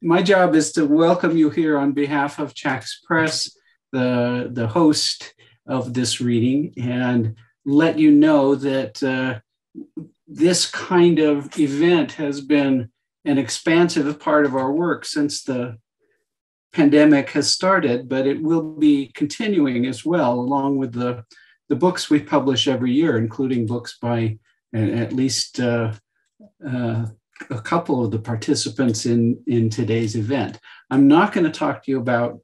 My job is to welcome you here on behalf of Chax Press, the host of this reading, and let you know that this kind of event has been an expansive part of our work since the pandemic has started, but it will be continuing as well, along with the books we publish every year, including books by at least a couple of the participants in today's event. I'm not going to talk to you about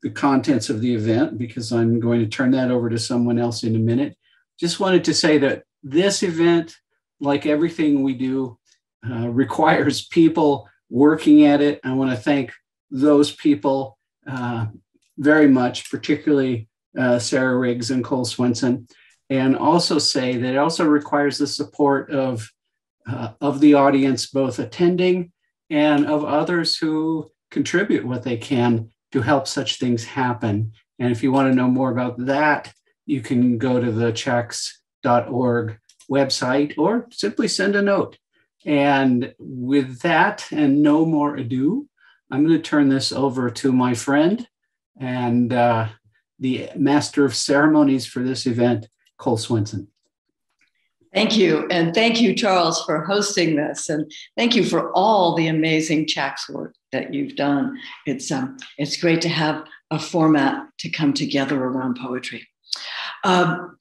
the contents of the event because I'm going to turn that over to someone else in a minute. Just wanted to say that this event, like everything we do, requires people working at it. I want to thank those people very much, particularly Sarah Riggs and Cole Swensen, and also say that it also requires the support of the audience, both attending and of others who contribute what they can to help such things happen. And if you want to know more about that, you can go to the chax.org website or simply send a note. And with that and no more ado, I'm going to turn this over to my friend and the master of ceremonies for this event, Cole Swensen. Thank you. And thank you, Charles, for hosting this. And thank you for all the amazing Chax work that you've done. It's great to have a format to come together around poetry.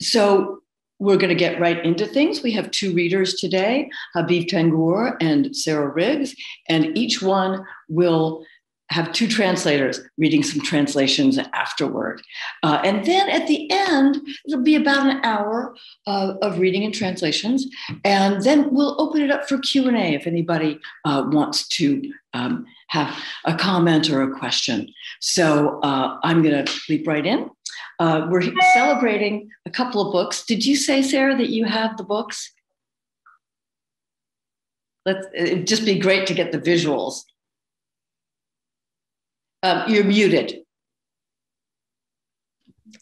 So we're going to get right into things. We have two readers today, Habib Tengour and Sarah Riggs, and each one will have two translators reading some translations afterward. And then at the end, it'll be about an hour of reading and translations. And then we'll open it up for Q&A if anybody wants to have a comment or a question. So I'm going to leap right in. We're celebrating a couple of books. Did you say, Sarah, that you have the books? It'd just be great to get the visuals. You're muted.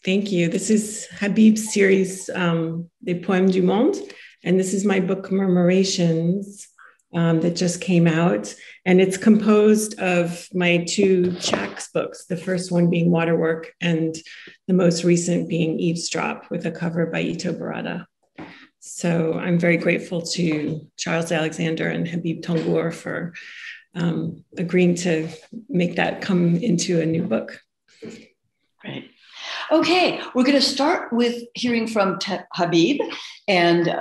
Thank you. This is Habib's series, Des Poèmes du Monde, and this is my book, Commemorations, that just came out. And it's composed of my two Chax books, the first one being Waterwork, and the most recent being Eavesdrop, with a cover by Ito Barada. So I'm very grateful to Charles Alexander and Habib Tengour for agreeing to make that come into a new book. Great. Okay, we're going to start with hearing from Habib. And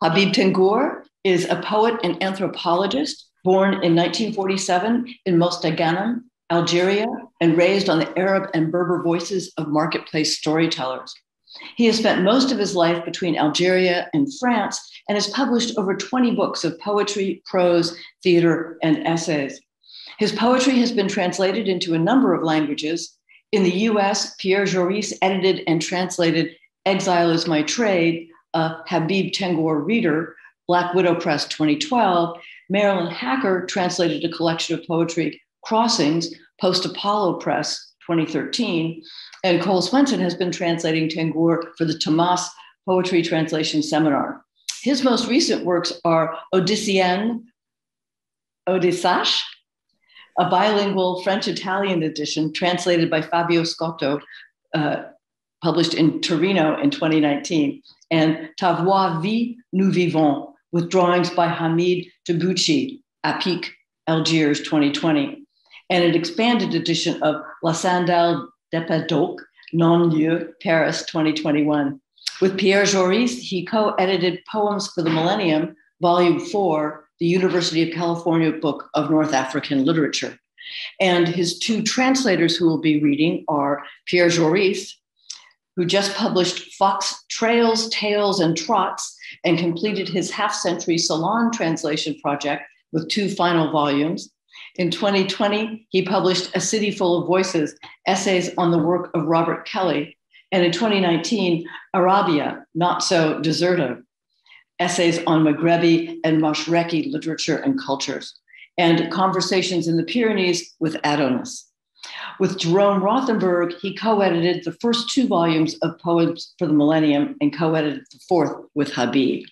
Habib Tengour is a poet and anthropologist born in 1947 in Mostaganem, Algeria, and raised on the Arab and Berber voices of marketplace storytellers. He has spent most of his life between Algeria and France and has published over 20 books of poetry, prose, theater, and essays. His poetry has been translated into a number of languages. In the US, Pierre Joris edited and translated Exile is My Trade, a Habib Tengour reader, Black Widow Press 2012. Marilyn Hacker translated a collection of poetry, Crossings, Post Apollo Press 2013. And Cole Swensen has been translating Tengour for the Tomas Poetry Translation Seminar. His most recent works are Odyssean, Odyssache, a bilingual French-Italian edition translated by Fabio Scotto, published in Torino in 2019, and Ta voix vit, nous vivons, with drawings by Hamid Tabuchi, Apik, Algiers 2020, and an expanded edition of La Sandale d'Epadoc, Non-Lieu, Paris 2021. With Pierre Joris, he co-edited Poems for the Millennium, Volume 4, the University of California Book of North African Literature. And his two translators who will be reading are Pierre Joris, who just published Fox Trails, Tales, and Trots and completed his half-century Salon translation project with two final volumes. In 2020, he published A City Full of Voices, essays on the work of Robert Kelly. And in 2019, Arabia, Not So Deserta, essays on Maghrebi and Mashreki literature and cultures, and Conversations in the Pyrenees with Adonis. With Jerome Rothenberg, he co-edited the first two volumes of Poems for the Millennium and co-edited the fourth with Habib.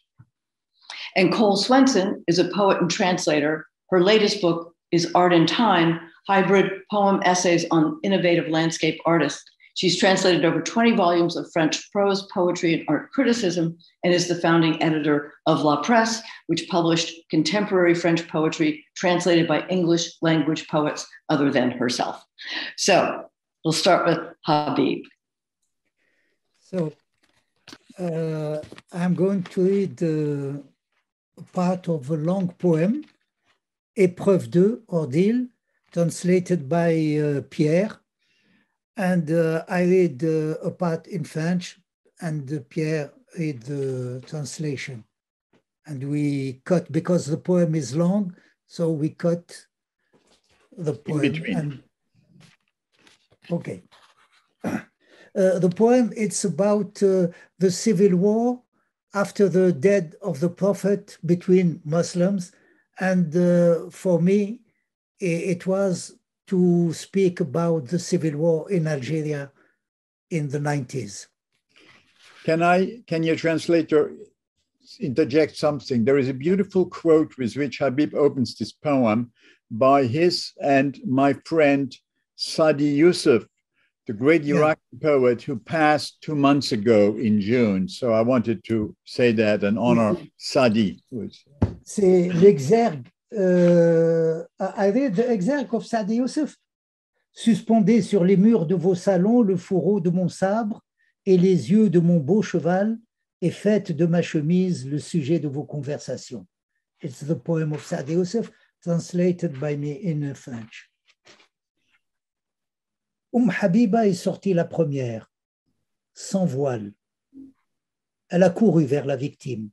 And Cole Swensen is a poet and translator. Her latest book, is Art and Time, hybrid poem essays on innovative landscape artists. She's translated over 20 volumes of French prose, poetry, and art criticism, and is the founding editor of La Presse, which published contemporary French poetry translated by English language poets other than herself. So we'll start with Habib. So I'm going to read part of a long poem, Épreuve 2, Ordeal, translated by Pierre. And I read a part in French, and Pierre read the translation. And we cut, because the poem is long, so we cut the poem. In between. And, okay. The poem, it's about the civil war after the death of the Prophet between Muslims. And for me, it was to speak about the civil war in Algeria in the 90s. Can you translate or interject something? There is a beautiful quote with which Habib opens this poem by his and my friend Sadi Youssef, the great Iraqi poet who passed 2 months ago in June. So I wanted to say that and honor Sadi. C'est l'exergue. I read the exergue of Sadi Youssef. Suspendez sur les murs de vos salons le fourreau de mon sabre et les yeux de mon beau cheval, et faites de ma chemise le sujet de vos conversations. It's the poem of Sadi Youssef, translated by me in French. Habiba est sortie la première, sans voile. Elle a couru vers la victime.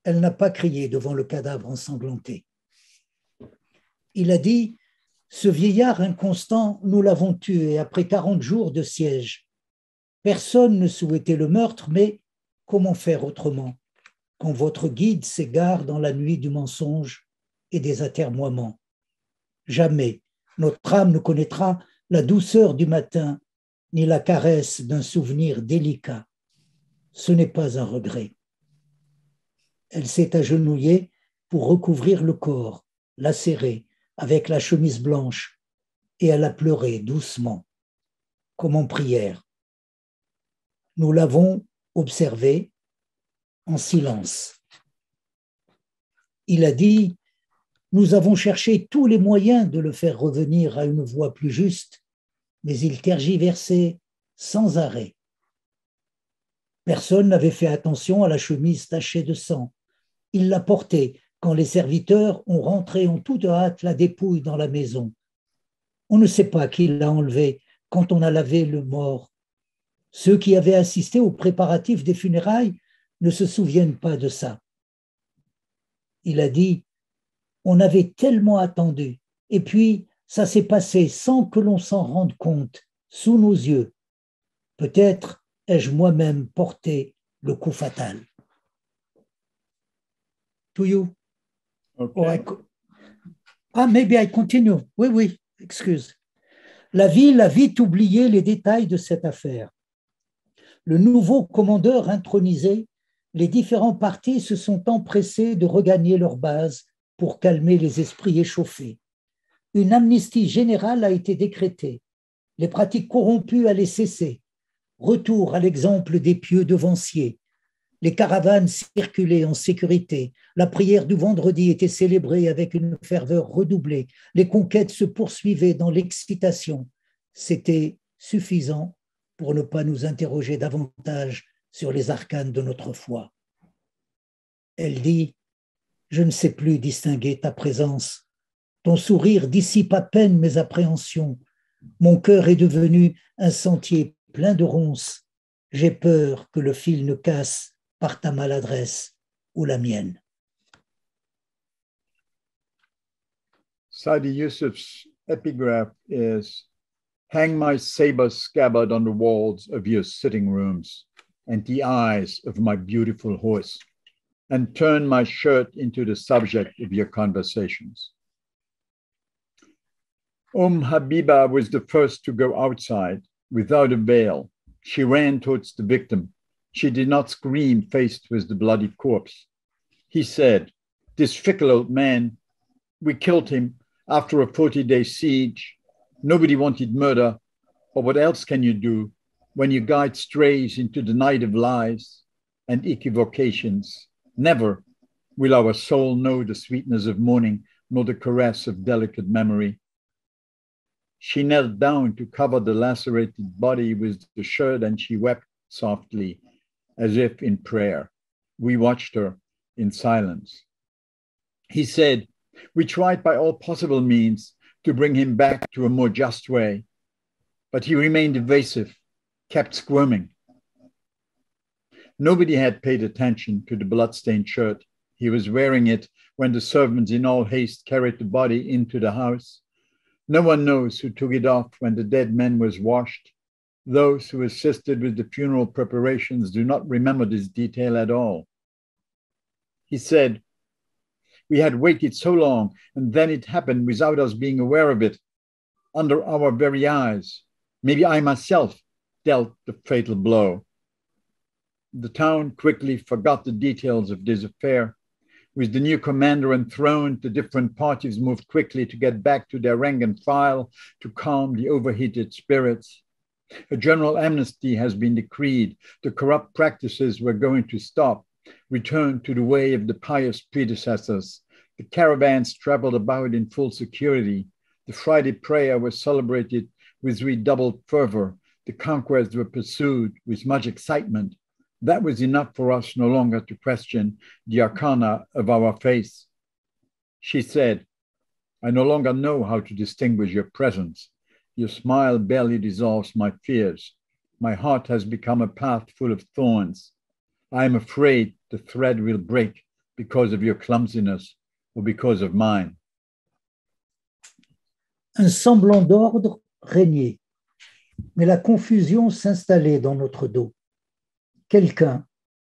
Elle n'a pas crié devant le cadavre ensanglanté. Il a dit, ce vieillard inconstant, nous l'avons tué après 40 jours de siège. Personne ne souhaitait le meurtre, mais comment faire autrement quand votre guide s'égare dans la nuit du mensonge et des atermoiements? Jamais notre âme ne connaîtra la douceur du matin, ni la caresse d'un souvenir délicat. Ce n'est pas un regret. Elle s'est agenouillée pour recouvrir le corps, lacéré, avec la chemise blanche, et elle a pleuré doucement, comme en prière. Nous l'avons observé en silence. Il a dit, nous avons cherché tous les moyens de le faire revenir à une voie plus juste, mais il tergiversait sans arrêt. Personne n'avait fait attention à la chemise tachée de sang. Il l'a portée quand les serviteurs ont rentré en toute hâte la dépouille dans la maison. On ne sait pas qui l'a enlevée quand on a lavé le mort. Ceux qui avaient assisté aux préparatifs des funérailles ne se souviennent pas de ça. Il a dit, on avait tellement attendu, et puis ça s'est passé sans que l'on s'en rende compte, sous nos yeux. Peut-être ai-je moi-même porté le coup fatal. To you. Okay. Maybe I continue. Oui, excuse. La ville a vite oublié les détails de cette affaire. Le nouveau commandeur intronisé, les différents partis se sont empressés de regagner leur base pour calmer les esprits échauffés. Une amnistie générale a été décrétée. Les pratiques corrompues allaient cesser. Retour à l'exemple des pieux devanciers. Les caravanes circulaient en sécurité. La prière du vendredi était célébrée avec une ferveur redoublée. Les conquêtes se poursuivaient dans l'excitation. C'était suffisant pour ne pas nous interroger davantage sur les arcanes de notre foi. Elle dit, je ne sais plus distinguer ta présence. Ton sourire dissipe à peine mes appréhensions. Mon cœur est devenu un sentier plein de ronces. J'ai peur que le fil ne casse par ta maladresse ou la mienne. Sadi Youssef's epigraph is, hang my saber scabbard on the walls of your sitting rooms and the eyes of my beautiful horse, and turn my shirt into the subject of your conversations. Habiba was the first to go outside without a veil. She ran towards the victim. She did not scream faced with the bloody corpse. He said, this fickle old man, we killed him After a 40-day siege, nobody wanted murder, but what else can you do when you guide strays into the night of lies and equivocations? Never will our soul know the sweetness of morning, nor the caress of delicate memory. She knelt down to cover the lacerated body with the shirt, and she wept softly, as if in prayer. We watched her in silence. He said, we tried by all possible means to bring him back to a more just way, but he remained evasive, kept squirming. Nobody had paid attention to the blood-stained shirt. He was wearing it when the servants in all haste carried the body into the house. No one knows who took it off when the dead man was washed. Those who assisted with the funeral preparations do not remember this detail at all. He said, we had waited so long, and then it happened without us being aware of it, under our very eyes. Maybe I myself dealt the fatal blow. The town quickly forgot the details of this affair. With the new commander enthroned, the different parties moved quickly to get back to their rank and file to calm the overheated spirits. A general amnesty has been decreed. The corrupt practices were going to stop, return to the way of the pious predecessors. The caravans traveled about in full security. The Friday prayer was celebrated with redoubled fervor. The conquests were pursued with much excitement. That was enough for us no longer to question the arcana of our faith. She said, I no longer know how to distinguish your presence. Your smile barely dissolves my fears. My heart has become a path full of thorns. I am afraid the thread will break because of your clumsiness or because of mine. Un semblant d'ordre régnait, mais la confusion s'installait dans notre dos. Quelqu'un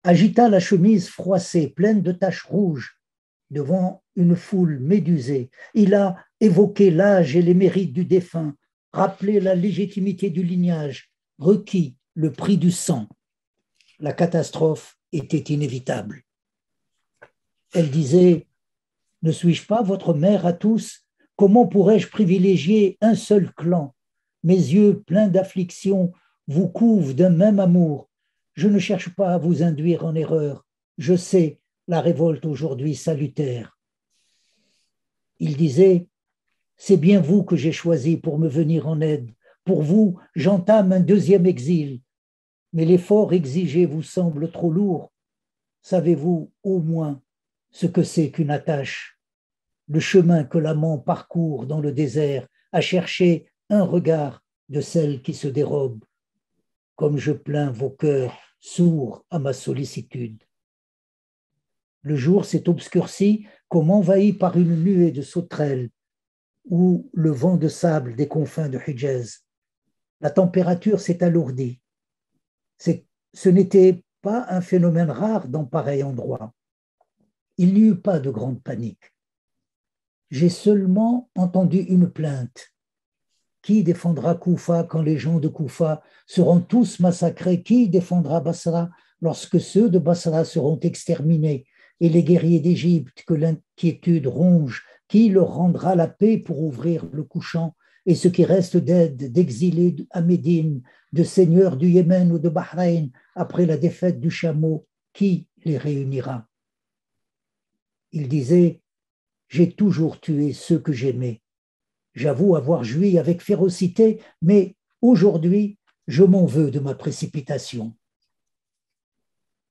agita la chemise froissée, pleine de taches rouges, devant une foule médusée. Il a évoqué l'âge et les mérites du défunt, rappelé la légitimité du lignage, requis le prix du sang. La catastrophe était inévitable. Elle disait, « Ne suis-je pas votre mère à tous? Comment pourrais-je privilégier un seul clan? Mes yeux pleins d'affliction vous couvrent d'un même amour. Je ne cherche pas à vous induire en erreur. Je sais la révolte aujourd'hui salutaire. » Il disait, « C'est bien vous que j'ai choisi pour me venir en aide. Pour vous, j'entame un deuxième exil. Mais l'effort exigé vous semble trop lourd. Savez-vous au moins ce que c'est qu'une attache? Le chemin que l'amant parcourt dans le désert à chercher un regard de celle qui se dérobe. Comme je plains vos cœurs sourds à ma sollicitude. » Le jour s'est obscurci comme envahi par une nuée de sauterelles ou le vent de sable des confins de Hijaz. La température s'est alourdie. Ce n'était pas un phénomène rare dans pareil endroit. Il n'y eut pas de grande panique. J'ai seulement entendu une plainte. Qui défendra Koufa quand les gens de Koufa seront tous massacrés? Qui défendra Basra lorsque ceux de Basra seront exterminés et les guerriers d'Égypte que l'inquiétude ronge? Qui leur rendra la paix pour ouvrir le couchant? Et ce qui reste d'aide, d'exilés à Médine, de seigneurs du Yémen ou de Bahreïn après la défaite du chameau, qui les réunira? Il disait, j'ai toujours tué ceux que j'aimais. J'avoue avoir joui avec férocité, mais aujourd'hui, je m'en veux de ma précipitation.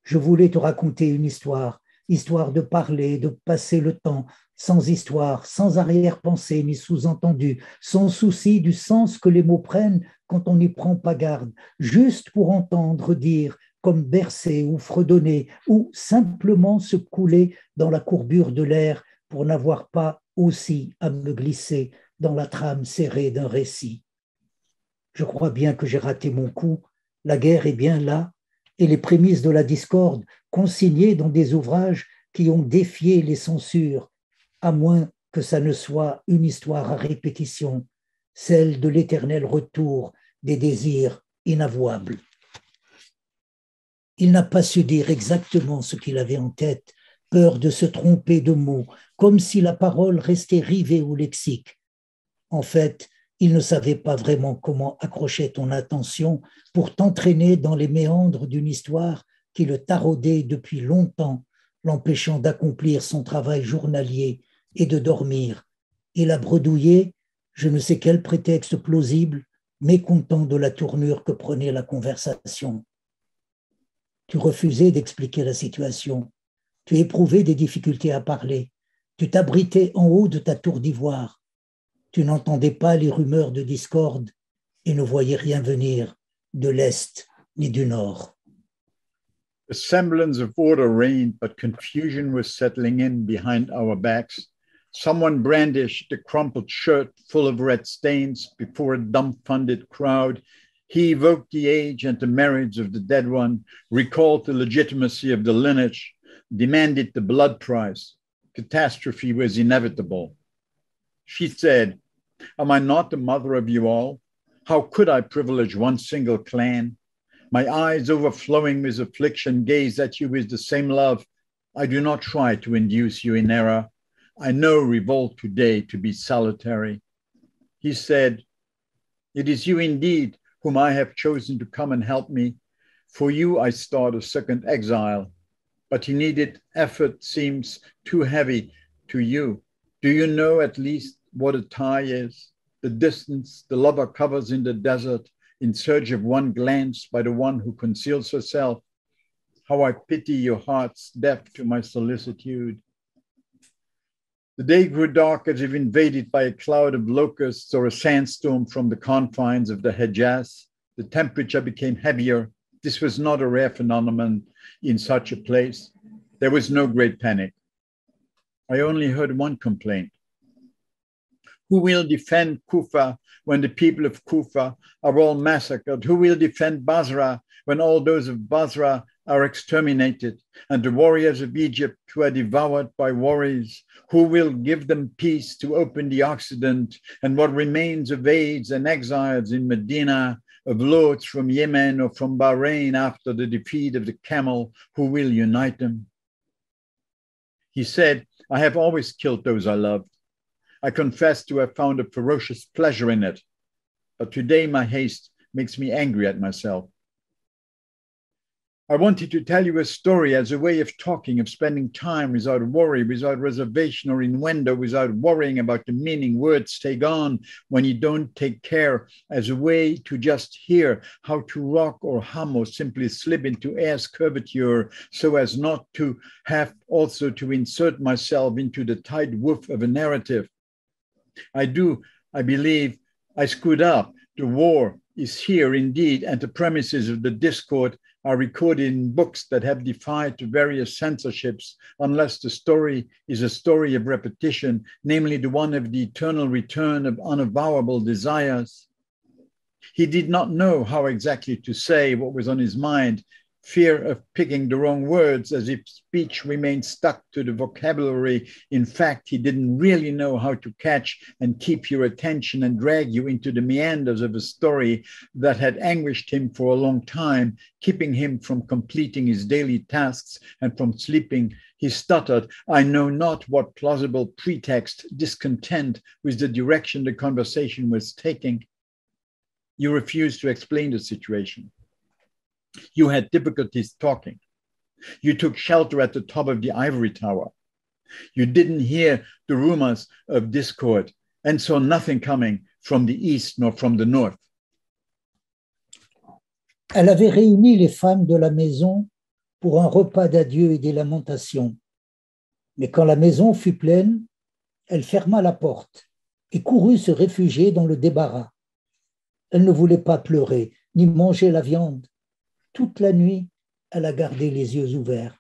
Je voulais te raconter une histoire, histoire de parler, de passer le temps, sans histoire, sans arrière-pensée ni sous-entendu, sans souci du sens que les mots prennent quand on n'y prend pas garde, juste pour entendre dire, comme bercer ou fredonner, ou simplement se couler dans la courbure de l'air pour n'avoir pas aussi à me glisser dans la trame serrée d'un récit. Je crois bien que j'ai raté mon coup, la guerre est bien là, et les prémices de la discorde consignées dans des ouvrages qui ont défié les censures, à moins que ça ne soit une histoire à répétition, celle de l'éternel retour des désirs inavouables. Il n'a pas su dire exactement ce qu'il avait en tête, peur de se tromper de mots, comme si la parole restait rivée au lexique. En fait, il ne savait pas vraiment comment accrocher ton attention pour t'entraîner dans les méandres d'une histoire qui le taraudait depuis longtemps, l'empêchant d'accomplir son travail journalier et de dormir. Il a bredouillé, je ne sais quel prétexte plausible, mécontent de la tournure que prenait la conversation. Tu refusais d'expliquer la situation. Tu éprouvais des difficultés à parler. Tu t'abritais en haut de ta tour d'ivoire. Tu n'entendais pas les rumeurs de discorde et ne voyais rien venir de l'Est ni du Nord. A semblance of order reigned, but confusion was settling in behind our backs. Someone brandished a crumpled shirt full of red stains before a dumbfounded crowd. He evoked the age and the marriage of the dead one, recalled the legitimacy of the lineage, demanded the blood price. Catastrophe was inevitable. She said, "Am I not the mother of you all? How could I privilege one single clan? My eyes overflowing with affliction gaze at you with the same love. I do not try to induce you in error. I know revolt today to be salutary." He said, "It is you indeed whom I have chosen to come and help me. For you I start a second exile." But he needed effort seems too heavy to you. Do you know at least what a tie is? The distance the lover covers in the desert in search of one glance by the one who conceals herself. How I pity your hearts deaf to my solicitude. The day grew dark as if invaded by a cloud of locusts or a sandstorm from the confines of the Hejaz. The temperature became heavier. This was not a rare phenomenon in such a place. There was no great panic. I only heard one complaint. Who will defend Kufa when the people of Kufa are all massacred? Who will defend Basra when all those of Basra are exterminated and the warriors of Egypt who are devoured by worries? Who will give them peace to open the Occident and what remains of aides and exiles in Medina, of lords from Yemen or from Bahrain after the defeat of the camel? Who will unite them? He said, "I have always killed those I loved. I confess to have found a ferocious pleasure in it, but today my haste makes me angry at myself." I wanted to tell you a story as a way of talking, of spending time without worry, without reservation or innuendo, without worrying about the meaning words take on when you don't take care, as a way to just hear how to rock or hum or simply slip into air's curvature so as not to have also to insert myself into the tight woof of a narrative. I believe I screwed up. The war is here indeed, and the premises of the discord are recorded in books that have defied the various censorships, unless the story is a story of repetition, namely the one of the eternal return of unavowable desires. He did not know how exactly to say what was on his mind, fear of picking the wrong words, as if speech remained stuck to the vocabulary. In fact, he didn't really know how to catch and keep your attention and drag you into the meanders of a story that had anguished him for a long time, keeping him from completing his daily tasks and from sleeping. He stuttered, "I know not what plausible pretext, discontent with the direction the conversation was taking." You refused to explain the situation. You had difficulties talking. You took shelter at the top of the ivory tower. You didn't hear the rumors of discord and saw nothing coming from the east nor from the north. Elle avait réuni les femmes de la maison pour un repas d'adieu et des lamentations. Mais quand la maison fut pleine, elle ferma la porte et courut se réfugier dans le débarras. Elle ne voulait pas pleurer ni manger la viande. Toute la nuit, elle a gardé les yeux ouverts.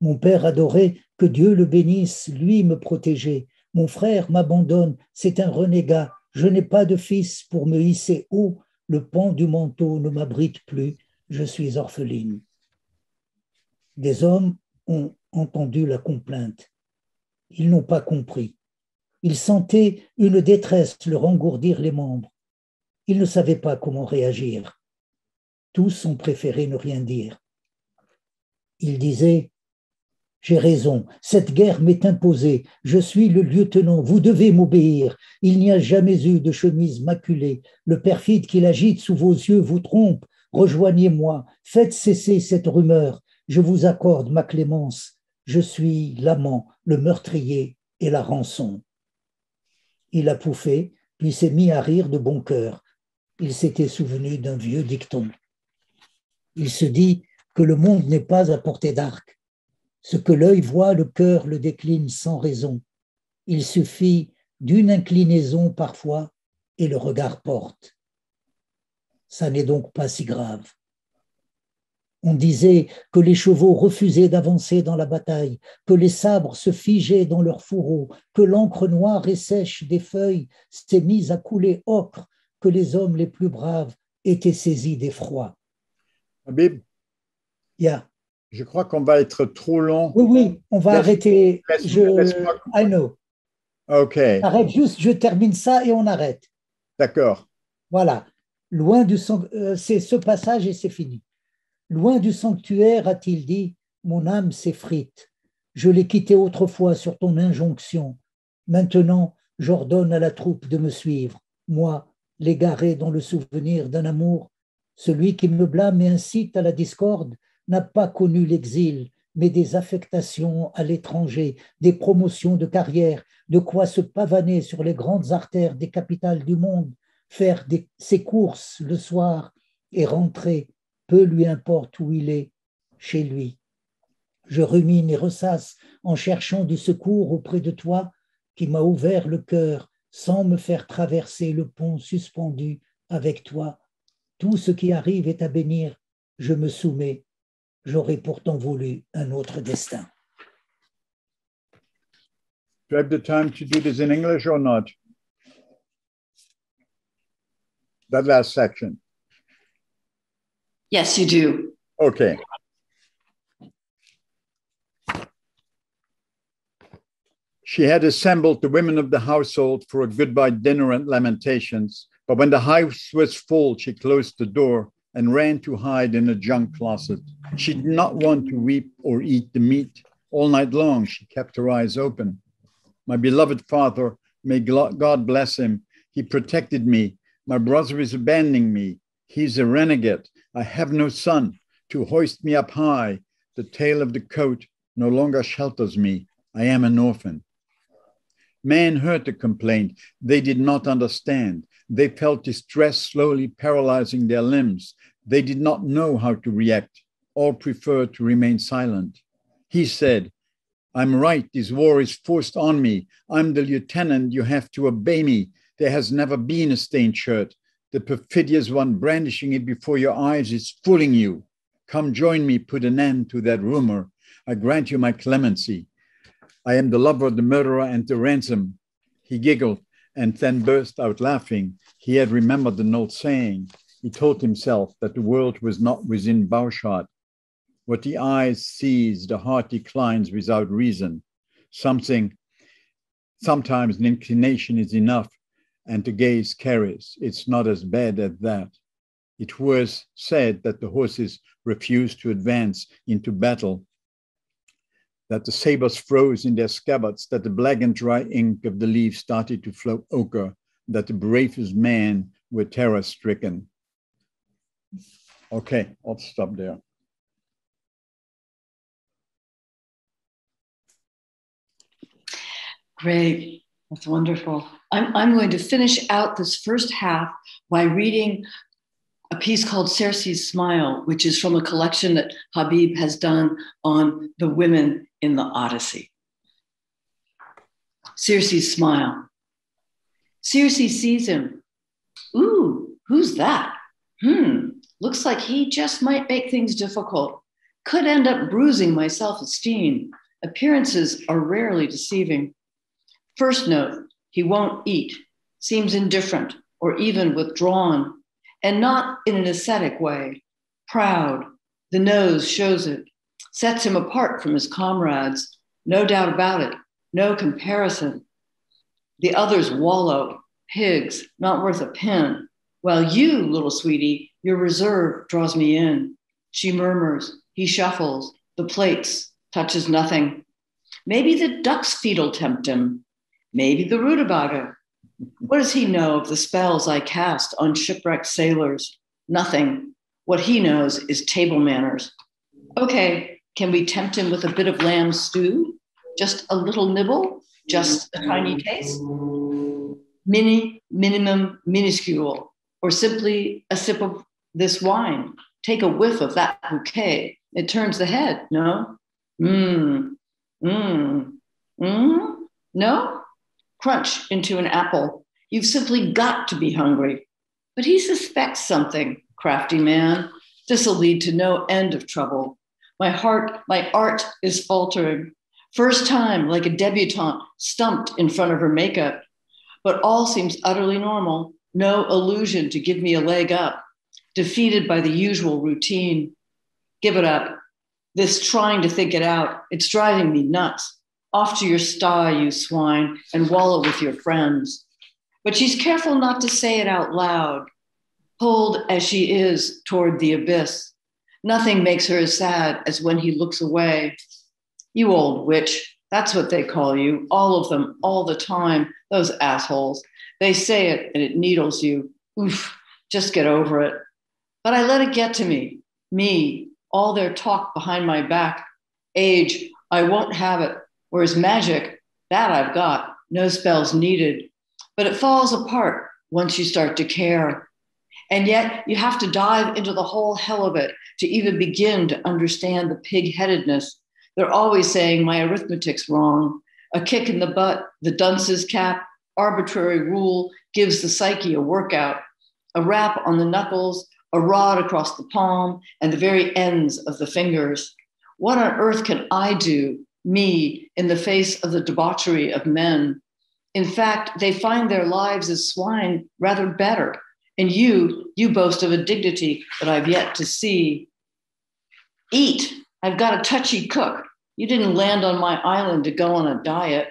Mon père adoré, que Dieu le bénisse, lui me protégeait. Mon frère m'abandonne, c'est un renégat. Je n'ai pas de fils pour me hisser haut. Le pan du manteau ne m'abrite plus. Je suis orpheline. Des hommes ont entendu la complainte. Ils n'ont pas compris. Ils sentaient une détresse leur engourdir les membres. Ils ne savaient pas comment réagir. Tous ont préféré ne rien dire. Ils disaient « J'ai raison, cette guerre m'est imposée, je suis le lieutenant, vous devez m'obéir. Il n'y a jamais eu de chemise maculée, le perfide qui l'agite sous vos yeux vous trompe. Rejoignez-moi, faites cesser cette rumeur, je vous accorde ma clémence. Je suis l'amant, le meurtrier et la rançon. Il a pouffé, puis s'est mis à rire de bon cœur. Il s'était souvenu d'un vieux dicton. Il se dit que le monde n'est pas à portée d'arc. Ce que l'œil voit, le cœur le décline sans raison. Il suffit d'une inclinaison parfois et le regard porte. Ça n'est donc pas si grave. On disait que les chevaux refusaient d'avancer dans la bataille, que les sabres se figeaient dans leurs fourreaux, que l'encre noire et sèche des feuilles s'est mise à couler ocre, que les hommes les plus braves étaient saisis d'effroi. Habib, Yeah. je crois qu'on va être trop long. Oui, on va arrêter. I know. OK. Arrête juste, je termine ça et on arrête. D'accord. Voilà. Loin du c'est ce passage et c'est fini. Loin du sanctuaire, a-t-il dit, mon âme s'effrite. Je l'ai quitté autrefois sur ton injonction. Maintenant, j'ordonne à la troupe de me suivre. Moi, l'égaré dans le souvenir d'un amour, celui qui me blâme et incite à la discorde, n'a pas connu l'exil, mais des affectations à l'étranger, des promotions de carrière, de quoi se pavaner sur les grandes artères des capitales du monde, faire ses courses le soir et rentrer, peu lui importe où il est, chez lui. Je rumine et ressasse en cherchant du secours auprès de toi qui m'as ouvert le cœur sans me faire traverser le pont suspendu avec toi. Tout ce qui arrive est à bénir, je me soumets. J'aurais pourtant voulu un autre destin. Do I have the time to do this in English or not? That last section. Yes, you do. Okay. She had assembled the women of the household for a goodbye dinner and lamentations, but when the house was full, she closed the door and ran to hide in a junk closet. She did not want to weep or eat the meat. All night long, she kept her eyes open. My beloved father, may God bless him, he protected me. My brother is abandoning me. He's a renegade. I have no son to hoist me up high. The tail of the coat no longer shelters me. I am an orphan. Men heard the complaint. They did not understand. They felt distress slowly paralyzing their limbs. They did not know how to react. All preferred to remain silent. He said, I'm right. This war is forced on me. I'm the lieutenant. You have to obey me. There has never been a stained shirt. The perfidious one brandishing it before your eyes is fooling you. Come join me, put an end to that rumor. I grant you my clemency. I am the lover, the murderer, and the ransom. He giggled and then burst out laughing. He had remembered an old saying. He told himself that the world was not within bowshot. What the eye sees, the heart declines without reason. Sometimes an inclination is enough, and the gaze carries. It's not as bad as that. It was said that the horses refused to advance into battle, that the sabers froze in their scabbards, that the black and dry ink of the leaves started to flow ochre, that the bravest men were terror-stricken. Okay, I'll stop there. Great. That's wonderful. I'm going to finish out this first half by reading a piece called Circe's Smile, which is from a collection that Habib has done on the women in the Odyssey. Circe's Smile. Circe sees him. Ooh, who's that? Looks like he just might make things difficult. Could end up bruising my self-esteem. Appearances are rarely deceiving. First note, he won't eat, seems indifferent or even withdrawn, and not in an ascetic way. Proud, the nose shows it, sets him apart from his comrades. No doubt about it, no comparison. The others wallow, pigs, not worth a pin. While you, little sweetie, your reserve draws me in. She murmurs, he shuffles, the plates touches nothing. Maybe the duck's feet'll tempt him. Maybe the rutabaga. What does he know of the spells I cast on shipwrecked sailors? Nothing. What he knows is table manners. Okay, can we tempt him with a bit of lamb stew? Just a little nibble? Just a tiny taste? Minimum, minuscule, or simply a sip of this wine. Take a whiff of that bouquet. It turns the head, no? No? Crunch into an apple. You've simply got to be hungry. But he suspects something, crafty man. This'll lead to no end of trouble. My art is faltering. First time, like a debutante, stumped in front of her makeup. But all seems utterly normal. No illusion to give me a leg up. Defeated by the usual routine. Give it up. This trying to think it out, it's driving me nuts. Off to your sty, you swine, and wallow with your friends. But she's careful not to say it out loud. Pulled as she is toward the abyss. Nothing makes her as sad as when he looks away. You old witch, that's what they call you, all of them, all the time, those assholes. They say it and it needles you. Oof, just get over it. But I let it get to me, all their talk behind my back. Age, I won't have it. Whereas magic, that I've got, no spells needed. But it falls apart once you start to care. And yet you have to dive into the whole hell of it to even begin to understand the pig-headedness. They're always saying my arithmetic's wrong. A kick in the butt, the dunce's cap, arbitrary rule gives the psyche a workout. A rap on the knuckles, a rod across the palm, and the very ends of the fingers. What on earth can I do, me, in the face of the debauchery of men? In fact, they find their lives as swine rather better. And you boast of a dignity that I've yet to see. Eat. I've got a touchy cook. You didn't land on my island to go on a diet.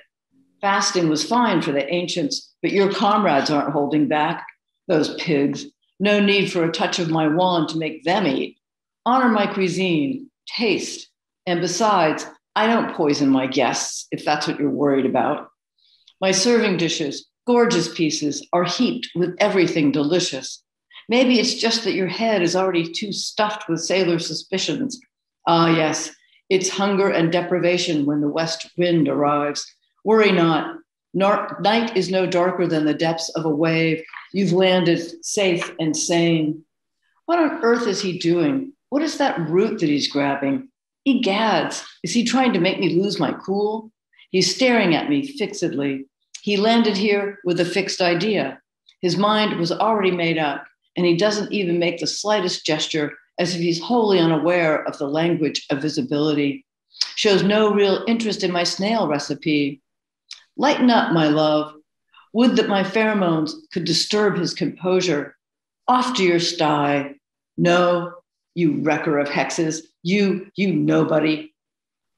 Fasting was fine for the ancients, but your comrades aren't holding back. Those pigs. No need for a touch of my wand to make them eat. Honor my cuisine, taste. And besides, I don't poison my guests, if that's what you're worried about. My serving dishes, gorgeous pieces, are heaped with everything delicious. Maybe it's just that your head is already too stuffed with sailor suspicions. Ah, yes, it's hunger and deprivation when the west wind arrives. Worry not. Night is no darker than the depths of a wave. You've landed safe and sane. What on earth is he doing? What is that root that he's grabbing? Egads, is he trying to make me lose my cool? He's staring at me fixedly. He landed here with a fixed idea. His mind was already made up, and he doesn't even make the slightest gesture as if he's wholly unaware of the language of visibility. Shows no real interest in my snail recipe. Lighten up, my love. Would that my pheromones could disturb his composure. Off to your sty. No, you wrecker of hexes. You nobody.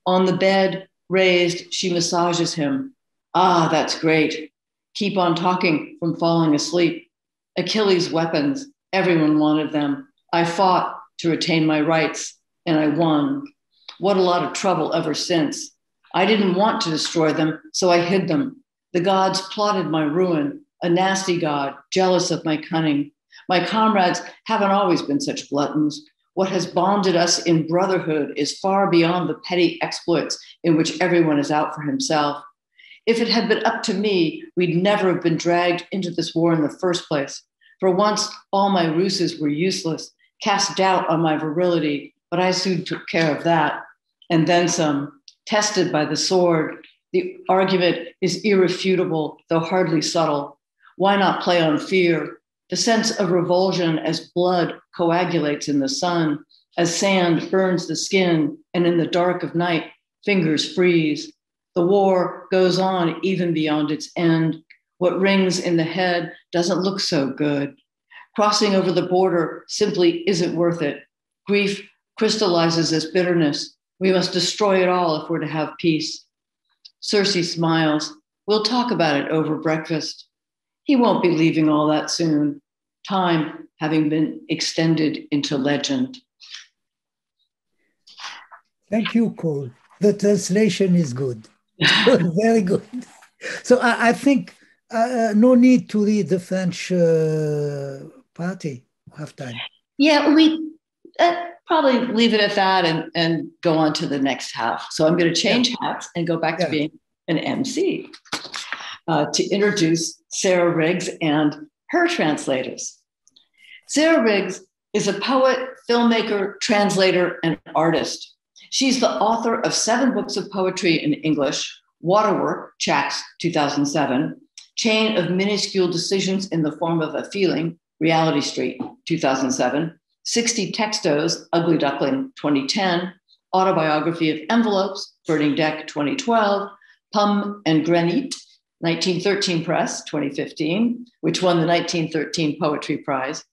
On the bed, raised, she massages him. Ah, that's great. Keep on talking from falling asleep. Achilles' weapons, everyone wanted them. I fought to retain my rights, and I won. What a lot of trouble ever since. I didn't want to destroy them, so I hid them. The gods plotted my ruin, a nasty god, jealous of my cunning. My comrades haven't always been such gluttons. What has bonded us in brotherhood is far beyond the petty exploits in which everyone is out for himself. If it had been up to me, we'd never have been dragged into this war in the first place. For once, all my ruses were useless, cast doubt on my virility, but I soon took care of that. And then some. Tested by the sword, the argument is irrefutable, though hardly subtle. Why not play on fear? The sense of revulsion as blood coagulates in the sun, as sand burns the skin, and in the dark of night, fingers freeze. The war goes on even beyond its end. What rings in the head doesn't look so good. Crossing over the border simply isn't worth it. Grief crystallizes as bitterness. We must destroy it all if we're to have peace. Circe smiles. We'll talk about it over breakfast. He won't be leaving all that soon, time having been extended into legend. Thank you, Cole. The translation is good. Very good. So I think no need to read the French party. Have time. Yeah, we probably leave it at that and go on to the next half. So I'm going to change hats and go back to being an MC to introduce Sarah Riggs and her translators. Sarah Riggs is a poet, filmmaker, translator, and artist. She's the author of 7 books of poetry in English: Waterwork, Chax, 2007, Chain of Minuscule Decisions in the Form of a Feeling, Reality Street, 2007, 60 Textos, Ugly Duckling, 2010, Autobiography of Envelopes, Burning Deck, 2012, Pomme and Granit, 1913 Press, 2015, which won the 1913 Poetry Prize.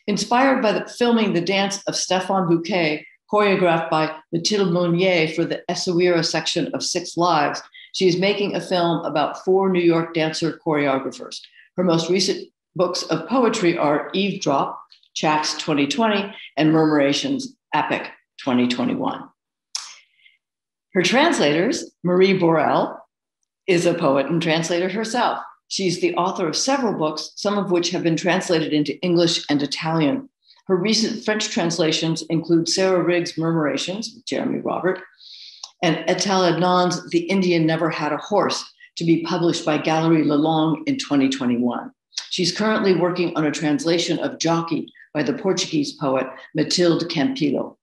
Inspired by filming the dance of Stéphane Bouquet, choreographed by Mathilde Monnier for the Essaouira section of 6 Lives, she is making a film about 4 New York dancer choreographers. Her most recent books of poetry are Eavesdrop, Chax 2020, and Murmurations, Epic 2021. Her translators, Marie Borel, is a poet and translator herself. She's the author of several books, some of which have been translated into English and Italian. Her recent French translations include Sarah Riggs' Murmurations, with Jérémy Robert, and Etel Adnan's The Indian Never Had a Horse, to be published by Galerie Lelong in 2021. She's currently working on a translation of Jockey by the Portuguese poet Matilde Campillo.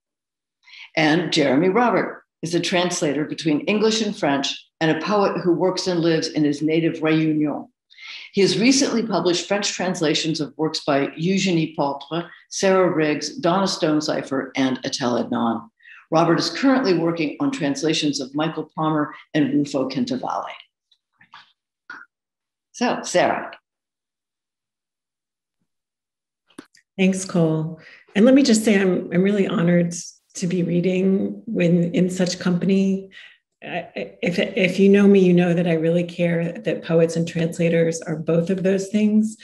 And Jérémy Robert is a translator between English and French and a poet who works and lives in his native Réunion. He has recently published French translations of works by Eugénie Paltre, Sarah Riggs, Donna Stonecipher, and Etel Adnan. Robert is currently working on translations of Michael Palmer and Rufo Quintavalle. So, Sarah. Thanks, Cole. And let me just say, I'm really honored to be reading when in such company. If you know me, you know that I really care that poets and translators are both of those things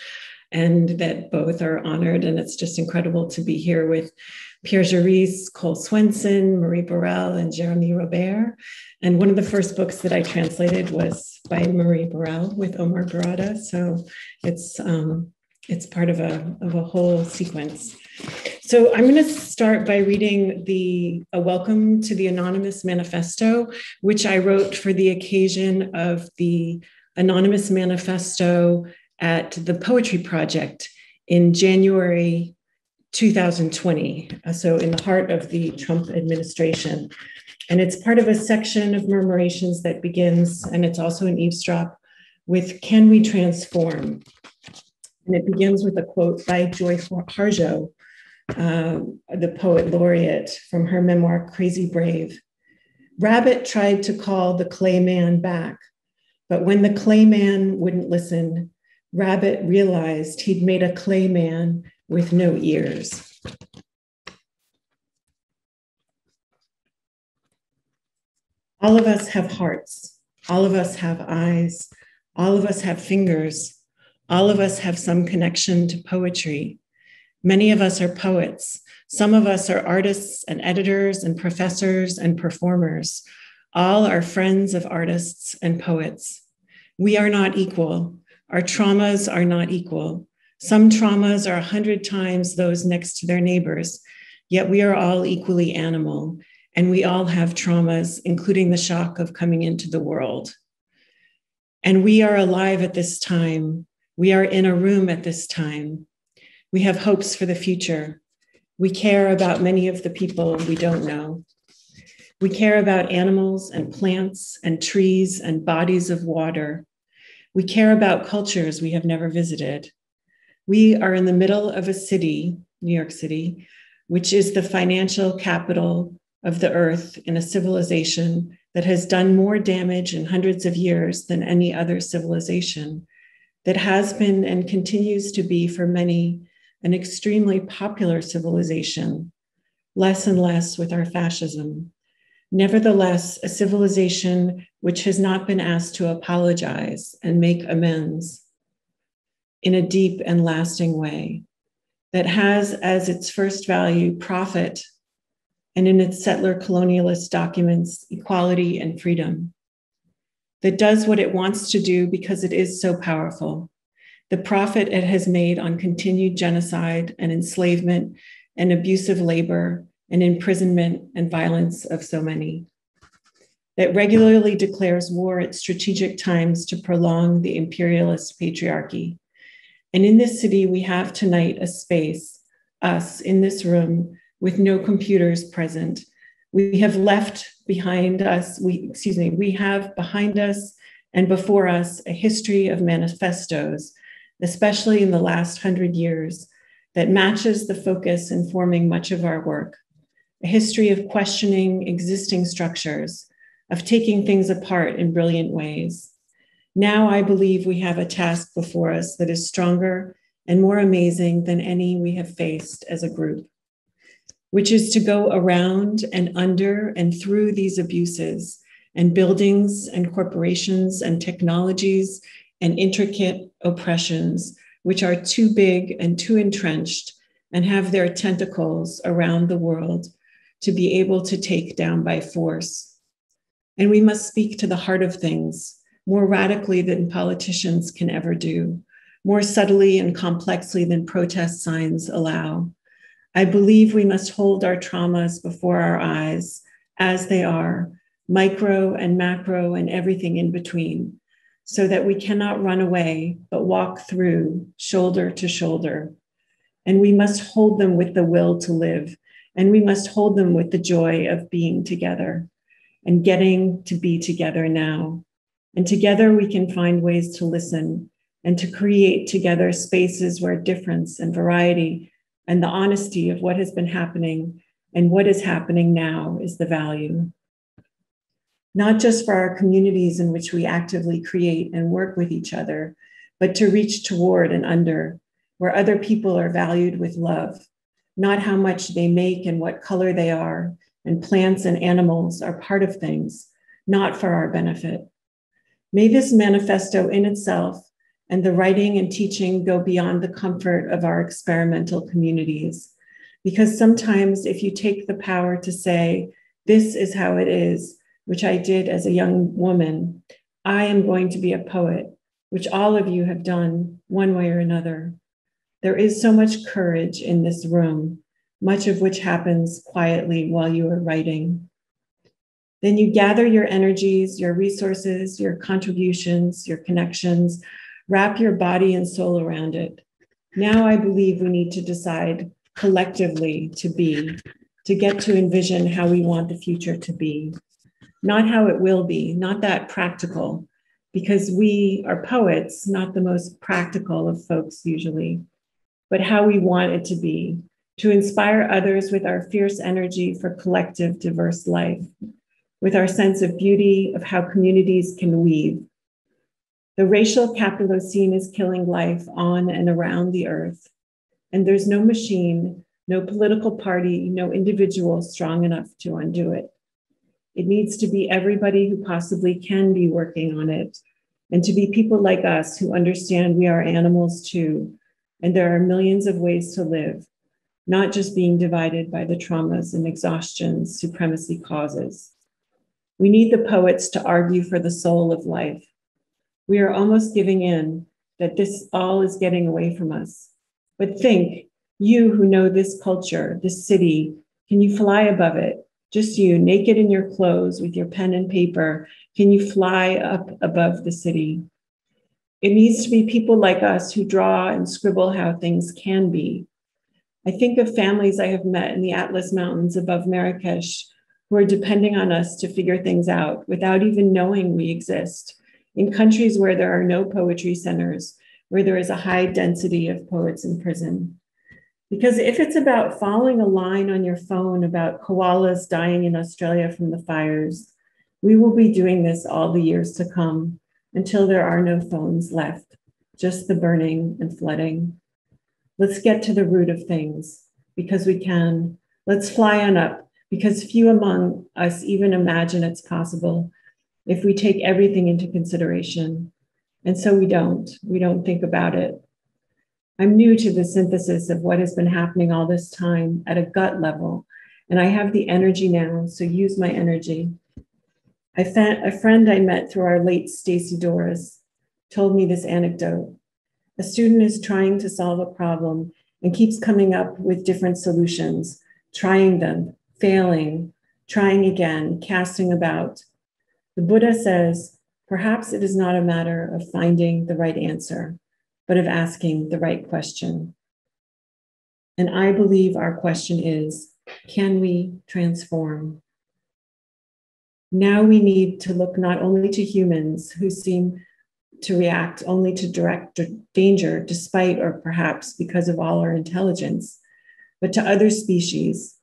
and that both are honored. And it's just incredible to be here with Pierre Joris Cole Swensen, Marie Borel, and Jérémy Robert. And one of the first books that I translated was by Marie Borel with Omar Barada. So it's part of a whole sequence. So I'm going to start by reading a welcome to the Anonymous Manifesto, which I wrote for the occasion of the Anonymous Manifesto at the Poetry Project in January 2020, so in the heart of the Trump administration. And it's part of a section of Murmurations that begins, and it's also an eavesdrop, with "Can we transform?" And it begins with a quote by Joy Harjo, the poet laureate, from her memoir, Crazy Brave. "Rabbit tried to call the clay man back, but when the clay man wouldn't listen, Rabbit realized he'd made a clay man with no ears." All of us have hearts. All of us have eyes. All of us have fingers. All of us have some connection to poetry. Many of us are poets. Some of us are artists and editors and professors and performers. All are friends of artists and poets. We are not equal. Our traumas are not equal. Some traumas are 100 times those next to their neighbors, yet we are all equally animal, and we all have traumas, including the shock of coming into the world. And we are alive at this time. We are in a room at this time. We have hopes for the future. We care about many of the people we don't know. We care about animals and plants and trees and bodies of water. We care about cultures we have never visited. We are in the middle of a city, New York City, which is the financial capital of the earth in a civilization that has done more damage in hundreds of years than any other civilization, that has been and continues to be for many an extremely popular civilization, less and less with our fascism. Nevertheless, a civilization which has not been asked to apologize and make amends in a deep and lasting way, that has as its first value profit and in its settler colonialist documents, equality and freedom, that does what it wants to do because it is so powerful, the profit it has made on continued genocide and enslavement and abusive labor and imprisonment and violence of so many, that regularly declares war at strategic times to prolong the imperialist patriarchy. And in this city, we have tonight a space, us in this room, with no computers present. We have left behind us, we have behind us and before us a history of manifestos, especially in the last 100 years, that matches the focus informing much of our work. A history of questioning existing structures, of taking things apart in brilliant ways. Now I believe we have a task before us that is stronger and more amazing than any we have faced as a group, which is to go around and under and through these abuses and buildings and corporations and technologies and intricate oppressions, which are too big and too entrenched and have their tentacles around the world to be able to take down by force. And we must speak to the heart of things more radically than politicians can ever do, more subtly and complexly than protest signs allow. I believe we must hold our traumas before our eyes as they are, micro and macro and everything in between, so that we cannot run away, but walk through shoulder to shoulder. And we must hold them with the will to live, and we must hold them with the joy of being together and getting to be together now. And together we can find ways to listen and to create together spaces where difference and variety and the honesty of what has been happening and what is happening now is the value. Not just for our communities in which we actively create and work with each other, but to reach toward and under, where other people are valued with love, not how much they make and what color they are, and plants and animals are part of things, not for our benefit. May this manifesto in itself and the writing and teaching go beyond the comfort of our experimental communities. Because sometimes if you take the power to say, this is how it is, which I did as a young woman, I am going to be a poet, which all of you have done one way or another. There is so much courage in this room, much of which happens quietly while you are writing. Then you gather your energies, your resources, your contributions, your connections, wrap your body and soul around it. Now I believe we need to decide collectively to get to envision how we want the future to be, not how it will be, not that practical, because we are poets, not the most practical of folks usually, but how we want it to be, to inspire others with our fierce energy for collective, diverse life, with our sense of beauty of how communities can weave. The racial Capitalocene is killing life on and around the earth, and there's no machine, no political party, no individual strong enough to undo it. It needs to be everybody who possibly can be working on it, and to be people like us who understand we are animals too, and there are millions of ways to live, not just being divided by the traumas and exhaustions supremacy causes. We need the poets to argue for the soul of life. We are almost giving in that this all is getting away from us. But think, you who know this culture, this city, can you fly above it? Just you, naked in your clothes with your pen and paper, can you fly up above the city? It needs to be people like us who draw and scribble how things can be. I think of families I have met in the Atlas Mountains above Marrakesh who are depending on us to figure things out without even knowing we exist, in countries where there are no poetry centers, where there is a high density of poets in prison. Because if it's about following a line on your phone about koalas dying in Australia from the fires, we will be doing this all the years to come until there are no phones left, just the burning and flooding. Let's get to the root of things because we can. Let's fly on up because few among us even imagine it's possible if we take everything into consideration. And so we don't think about it. I'm new to the synthesis of what has been happening all this time at a gut level, and I have the energy now, so use my energy. A friend I met through our late Stacy Doris told me this anecdote. A student is trying to solve a problem and keeps coming up with different solutions, trying them, failing, trying again, casting about. The Buddha says, perhaps it is not a matter of finding the right answer, but of asking the right question. And I believe our question is, can we transform? Now we need to look not only to humans who seem to react only to direct danger, despite or perhaps because of all our intelligence, but to other species,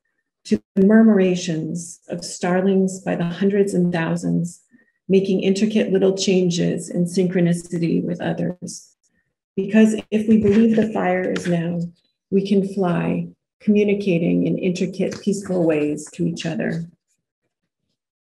to the murmurations of starlings by the hundreds and thousands, making intricate little changes in synchronicity with others. Because if we believe the fire is now, we can fly, communicating in intricate, peaceful ways to each other.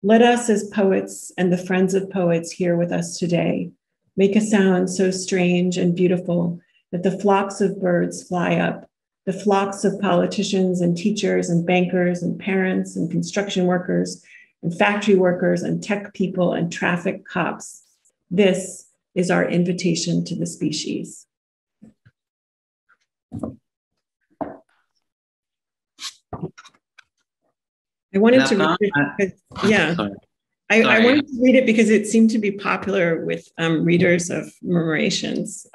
Let us as poets and the friends of poets here with us today make a sound so strange and beautiful that the flocks of birds fly up, the flocks of politicians and teachers and bankers and parents and construction workers and factory workers and tech people and traffic cops. This is our invitation to the species. I wanted to read it because, yeah, I wanted to read it because it seemed to be popular with readers of murmurations.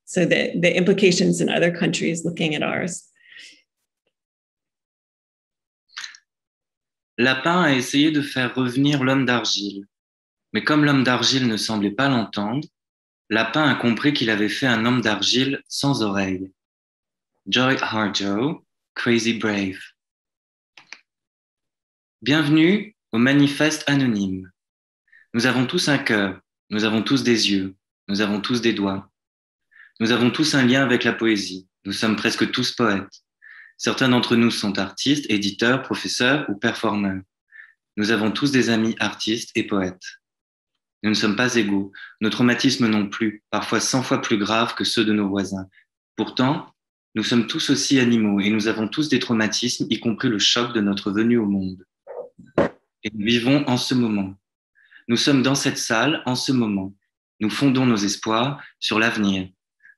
So the implications in other countries looking at ours. Lapin a essayé de faire revenir l'homme d'argile. Mais comme l'homme d'argile ne semblait pas l'entendre, Lapin a compris qu'il avait fait un homme d'argile sans oreille. Joy Harjo, Crazy Brave. Bienvenue au manifeste anonyme. Nous avons tous un cœur, nous avons tous des yeux, nous avons tous des doigts. Nous avons tous un lien avec la poésie. Nous sommes presque tous poètes. Certains d'entre nous sont artistes, éditeurs, professeurs ou performeurs. Nous avons tous des amis artistes et poètes. Nous ne sommes pas égaux, nos traumatismes non plus, parfois 100 fois plus graves que ceux de nos voisins. Pourtant, nous sommes tous aussi animaux et nous avons tous des traumatismes, y compris le choc de notre venue au monde. Et nous vivons en ce moment. Nous sommes dans cette salle en ce moment. Nous fondons nos espoirs sur l'avenir.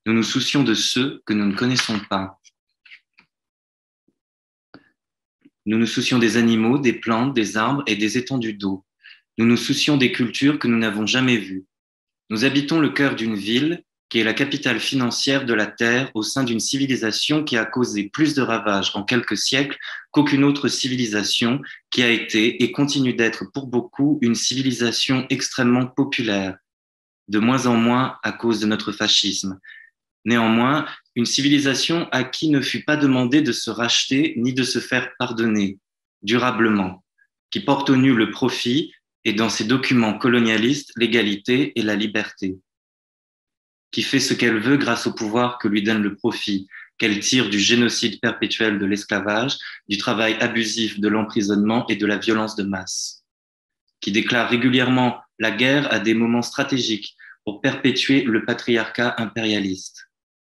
Nous nous soucions de ceux que nous ne connaissons pas. Nous nous soucions des animaux, des plantes, des arbres et des étendues d'eau. Nous nous soucions des cultures que nous n'avons jamais vues. Nous habitons le cœur d'une ville qui est la capitale financière de la Terre au sein d'une civilisation qui a causé plus de ravages en quelques siècles qu'aucune autre civilisation qui a été et continue d'être pour beaucoup une civilisation extrêmement populaire, de moins en moins à cause de notre fascisme. Néanmoins, une civilisation à qui ne fut pas demandé de se racheter ni de se faire pardonner, durablement, qui porte au nu le profit et dans ses documents colonialistes l'égalité et la liberté, qui fait ce qu'elle veut grâce au pouvoir que lui donne le profit, qu'elle tire du génocide perpétuel de l'esclavage, du travail abusif, de l'emprisonnement et de la violence de masse, qui déclare régulièrement la guerre à des moments stratégiques pour perpétuer le patriarcat impérialiste.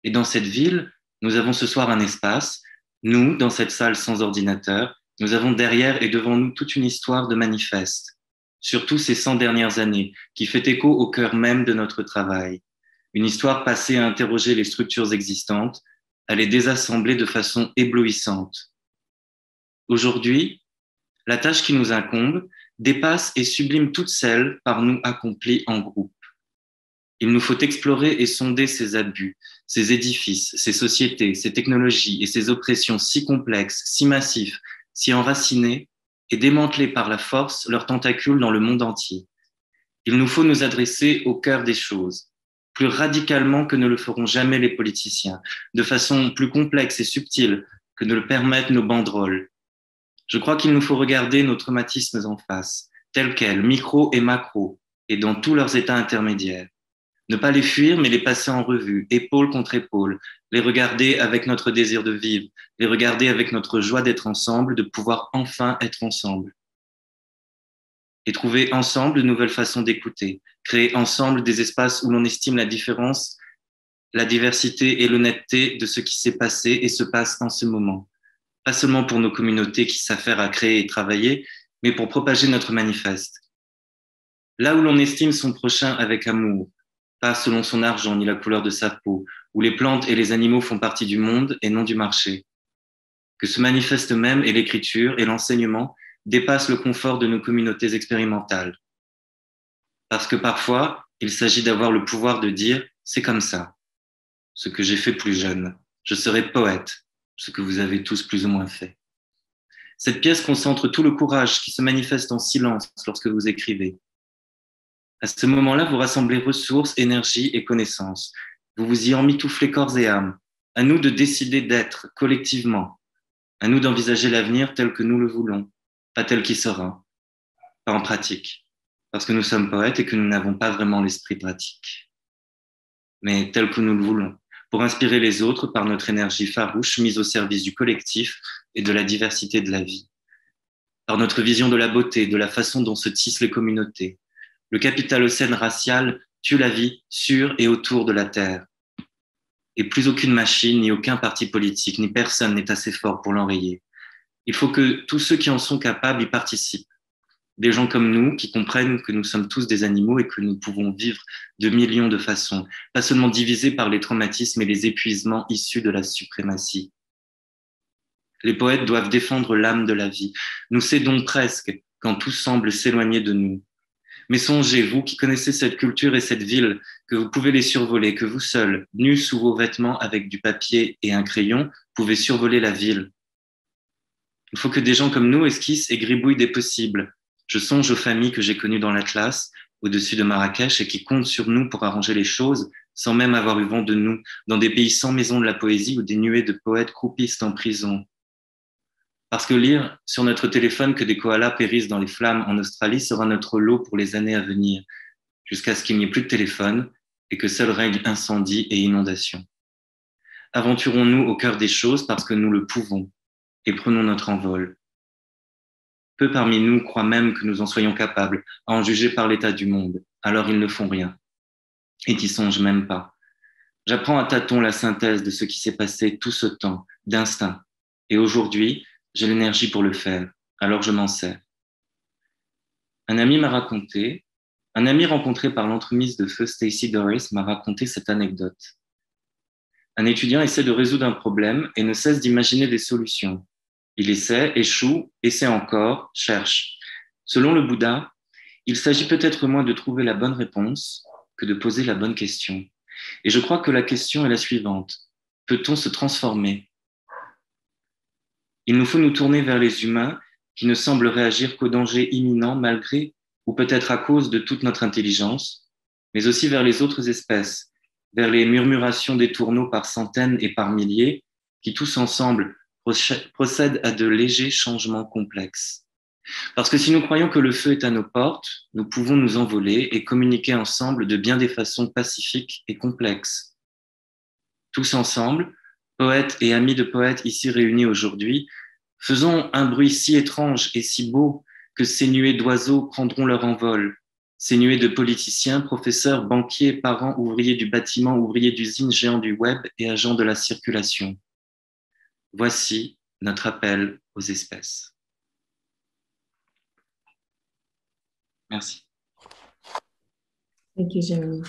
Et dans cette ville, nous avons ce soir un espace, nous, dans cette salle sans ordinateur, nous avons derrière et devant nous toute une histoire de manifeste, surtout ces 100 dernières années, qui fait écho au cœur même de notre travail. Une histoire passée à interroger les structures existantes, à les désassembler de façon éblouissante. Aujourd'hui, la tâche qui nous incombe dépasse et sublime toutes celles par nous accomplies en groupe. Il nous faut explorer et sonder ces abus, ces édifices, ces sociétés, ces technologies et ces oppressions si complexes, si massifs, si enracinés, et démanteler par la force leurs tentacules dans le monde entier. Il nous faut nous adresser au cœur des choses, plus radicalement que ne le feront jamais les politiciens, de façon plus complexe et subtile que ne le permettent nos banderoles. Je crois qu'il nous faut regarder nos traumatismes en face, tels quels, micro et macro, et dans tous leurs états intermédiaires. Ne pas les fuir, mais les passer en revue, épaule contre épaule, les regarder avec notre désir de vivre, les regarder avec notre joie d'être ensemble, de pouvoir enfin être ensemble. Et trouver ensemble de nouvelles façons d'écouter, créer ensemble des espaces où l'on estime la différence, la diversité et l'honnêteté de ce qui s'est passé et se passe en ce moment. pas seulement pour nos communautés qui s'affairent à créer et travailler, mais pour propager notre manifeste. Là où l'on estime son prochain avec amour, pas selon son argent ni la couleur de sa peau, où les plantes et les animaux font partie du monde et non du marché. Que ce manifeste même et l'écriture et l'enseignement dépassent le confort de nos communautés expérimentales. Parce que parfois, il s'agit d'avoir le pouvoir de dire « c'est comme ça », ce que j'ai fait plus jeune. Je serai poète, ce que vous avez tous plus ou moins fait. Cette pièce concentre tout le courage qui se manifeste en silence lorsque vous écrivez. À ce moment-là, vous rassemblez ressources, énergie et connaissances. Vous vous y emmitouflez corps et âme. À nous de décider d'être collectivement. À nous d'envisager l'avenir tel que nous le voulons, pas tel qu'il sera, pas en pratique, parce que nous sommes poètes et que nous n'avons pas vraiment l'esprit pratique, mais tel que nous le voulons, pour inspirer les autres par notre énergie farouche mise au service du collectif et de la diversité de la vie, par notre vision de la beauté, de la façon dont se tissent les communautés. Le capitalocène racial tue la vie sur et autour de la Terre. Et plus aucune machine, ni aucun parti politique, ni personne n'est assez fort pour l'enrayer. Il faut que tous ceux qui en sont capables y participent. Des gens comme nous qui comprennent que nous sommes tous des animaux et que nous pouvons vivre de millions de façons, pas seulement divisés par les traumatismes et les épuisements issus de la suprématie. Les poètes doivent défendre l'âme de la vie. Nous cédons presque quand tout semble s'éloigner de nous. Mais songez, vous qui connaissez cette culture et cette ville, que vous pouvez les survoler, que vous seuls, nus sous vos vêtements avec du papier et un crayon, pouvez survoler la ville. Il faut que des gens comme nous esquissent et gribouillent des possibles. Je songe aux familles que j'ai connues dans l'Atlas, au-dessus de Marrakech, et qui comptent sur nous pour arranger les choses, sans même avoir eu vent de nous, dans des pays sans maison de la poésie où des nuées de poètes croupissent en prison. Parce que lire sur notre téléphone que des koalas périssent dans les flammes en Australie sera notre lot pour les années à venir, jusqu'à ce qu'il n'y ait plus de téléphone et que seul règne incendie et inondation. Aventurons-nous au cœur des choses parce que nous le pouvons et prenons notre envol. Peu parmi nous croient même que nous en soyons capables, à en juger par l'état du monde, alors ils ne font rien et n'y songent même pas. J'apprends à tâtons la synthèse de ce qui s'est passé tout ce temps, d'instinct, et aujourd'hui, j'ai l'énergie pour le faire, alors je m'en sers. Un ami rencontré par l'entremise de feu Stacy Doris m'a raconté cette anecdote. Un étudiant essaie de résoudre un problème et ne cesse d'imaginer des solutions. Il essaie, échoue, essaie encore, cherche. Selon le Bouddha, il s'agit peut-être moins de trouver la bonne réponse que de poser la bonne question. Et je crois que la question est la suivante. Peut-on se transformer ? Il nous faut nous tourner vers les humains qui ne semblent réagir qu'au danger imminent malgré ou peut-être à cause de toute notre intelligence, mais aussi vers les autres espèces, vers les murmurations des tourneaux par centaines et par milliers qui tous ensemble procèdent à de légers changements complexes. Parce que si nous croyons que le feu est à nos portes, nous pouvons nous envoler et communiquer ensemble de bien des façons pacifiques et complexes. Tous ensemble, poètes et amis de poètes ici réunis aujourd'hui, faisons un bruit si étrange et si beau que ces nuées d'oiseaux prendront leur envol, ces nuées de politiciens, professeurs, banquiers, parents, ouvriers du bâtiment, ouvriers d'usine, géants du web et agents de la circulation. Voici notre appel aux espèces. Merci. Thank you, Jérémy.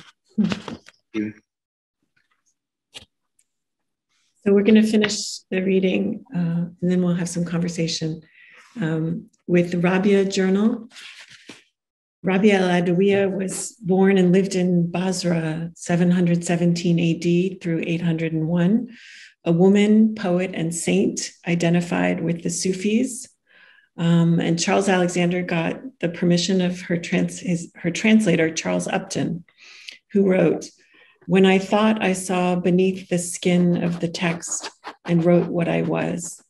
So we're going to finish the reading, and then we'll have some conversation with the Rabia journal. Rabia al-Adawiya was born and lived in Basra, 717 AD through 801, a woman, poet, and saint identified with the Sufis. And Charles Alexander got the permission of her translator, Charles Upton, who wrote, "When I thought I saw beneath the skin of the text and wrote what I was."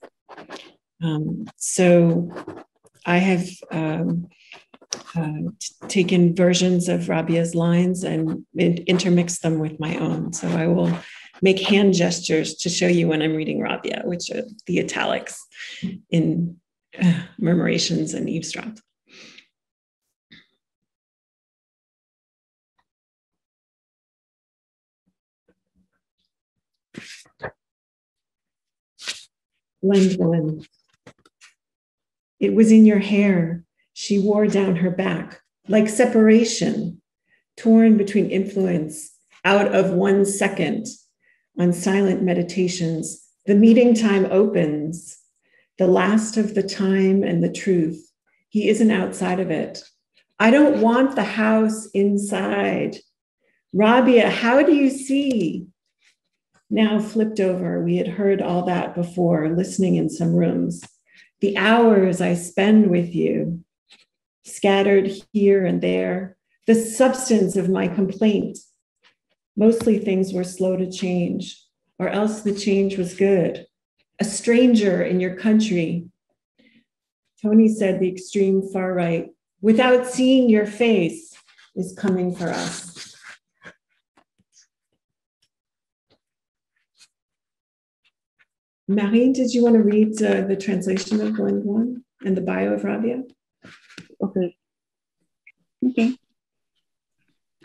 So I have taken versions of Rabia's lines and intermixed them with my own. So I will make hand gestures to show you when I'm reading Rabia, which are the italics in Murmurations and Eavesdrop. Blend one. It was in your hair. She wore down her back, like separation, torn between influence, out of 1 second. On silent meditations, the meeting time opens, the last of the time and the truth. He isn't outside of it. I don't want the house inside. Rabia, how do you see? Now flipped over, we had heard all that before, listening in some rooms. The hours I spend with you, scattered here and there, the substance of my complaint. Mostly things were slow to change, or else the change was good. A stranger in your country. Tony said the extreme far right, without seeing your face, is coming for us. Marie, did you want to read the translation of Blend One and the bio of Rabia? Okay.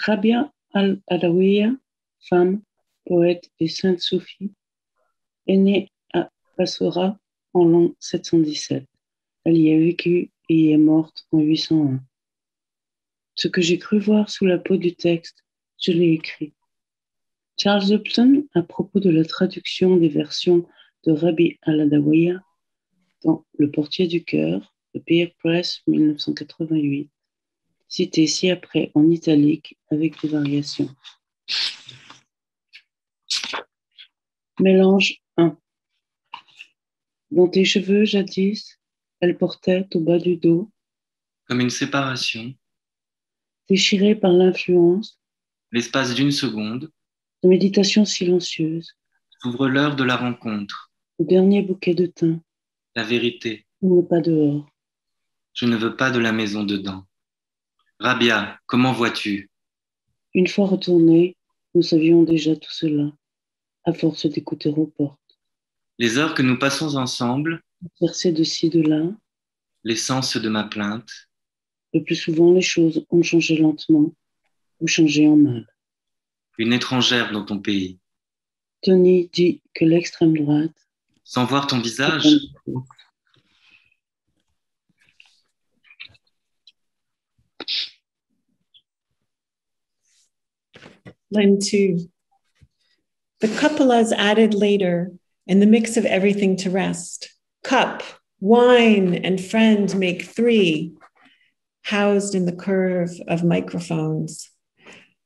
Rabia al-Adawiya, femme, poète et sainte soufie, est née à Bassora en l'an 717. Elle y a vécu et y est morte en 801. Ce que j'ai cru voir sous la peau du texte, je l'ai écrit. Charles Alexander, à propos de la traduction des versions de Rabbi al-Adawiya dans Le Portier du Cœur, de Pierre Press 1988, cité ci-après en italique avec des variations. Mélange 1. Dans tes cheveux, jadis, elle portait au bas du dos, comme une séparation, déchirée par l'influence, l'espace d'une seconde, de méditation silencieuse, s'ouvre l'heure de la rencontre, le dernier bouquet de thym, la vérité. il n'est pas dehors. Je ne veux pas de la maison dedans. Rabia, comment vois-tu? Une fois retournés, nous savions déjà tout cela, à force d'écouter aux portes. Les heures que nous passons ensemble, Versées de ci, de là, l'essence de ma plainte, le plus souvent les choses ont changé lentement ou changé en mal. une étrangère dans ton pays. Tony dit que l'extrême droite, Sans voir ton visage, Line 2. The cupolas added later, and the mix of everything to rest. Cup, wine, and friend make 3, housed in the curve of microphones.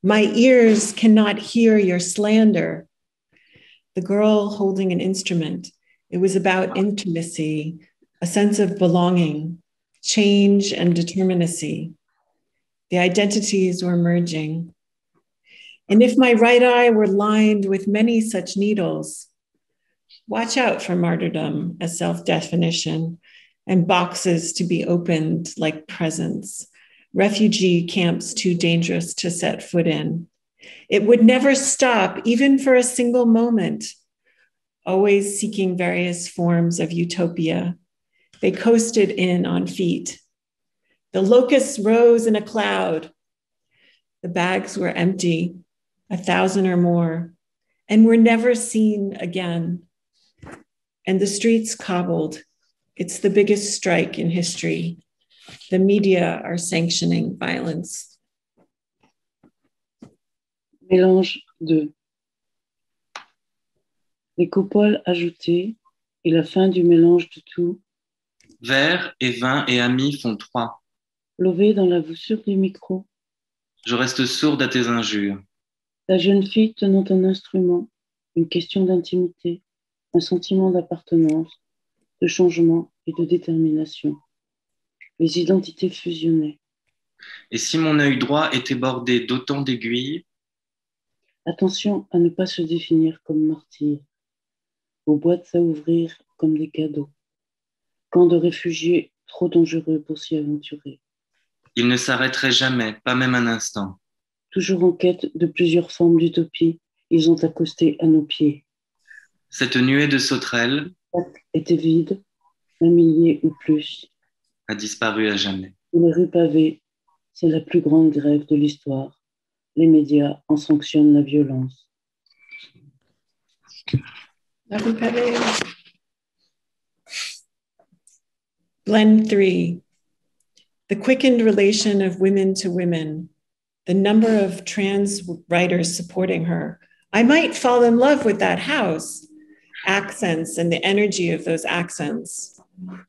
My ears cannot hear your slander. The girl holding an instrument. It was about intimacy, a sense of belonging, change and determinacy. The identities were merging. And if my right eye were lined with many such needles, watch out for martyrdom as self-definition and boxes to be opened like presents, refugee camps too dangerous to set foot in. It would never stop, even for a single moment, always seeking various forms of utopia. They coasted in on feet. The locusts rose in a cloud. The bags were empty, 1,000 or more, and were never seen again. And the streets cobbled. It's the biggest strike in history. The media are sanctioning violence. mélange 2. Les copoles ajoutées et la fin du mélange de tout. verre et vin et amis font 3. Lové dans la voussure du micro. Je reste sourde à tes injures. La jeune fille tenant un instrument, une question d'intimité, un sentiment d'appartenance, de changement et de détermination. Les identités fusionnaient. Et si mon œil droit était bordé d'autant d'aiguilles, Attention à ne pas se définir comme martyr. Vos boîtes à ouvrir comme des cadeaux. Camp de réfugiés trop dangereux pour s'y aventurer. il ne s'arrêterait jamais, pas même un instant. Toujours en quête de plusieurs formes d'utopie, ils ont accosté à nos pieds. Cette nuée de sauterelles Chaque était vide, 1 millier ou plus. a disparu à jamais. Et les rues pavées, c'est la plus grande grève de l'histoire. Les médias en sanctionnent la violence. La rue pavée. Blend 3, the quickened relation of women to women, the number of trans writers supporting her. I might fall in love with that house, accents and the energy of those accents.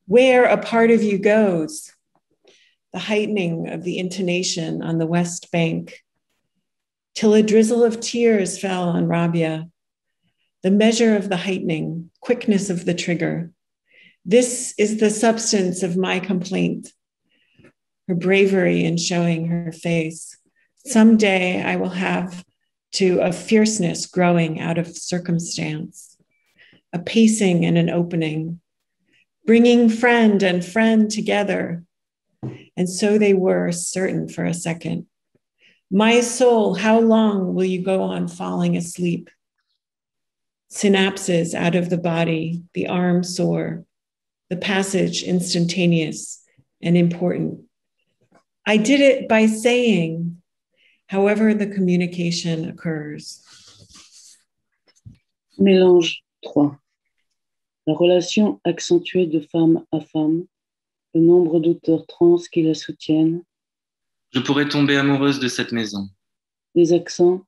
Where a part of you goes, the heightening of the intonation on the West Bank, till a drizzle of tears fell on Rabia, the measure of the heightening, quickness of the trigger. This is the substance of my complaint, her bravery in showing her face. Someday I will have to a fierceness growing out of circumstance, a pacing and an opening, bringing friend and friend together. And so they were certain for a second. My soul, how long will you go on falling asleep? Synapses out of the body, the arm sore, the passage instantaneous and important. I did it by saying, however the communication occurs. Mélange 3. La relation accentuée de femme à femme, le nombre d'auteurs trans qui la soutiennent. Je pourrais tomber amoureuse de cette maison. Les accents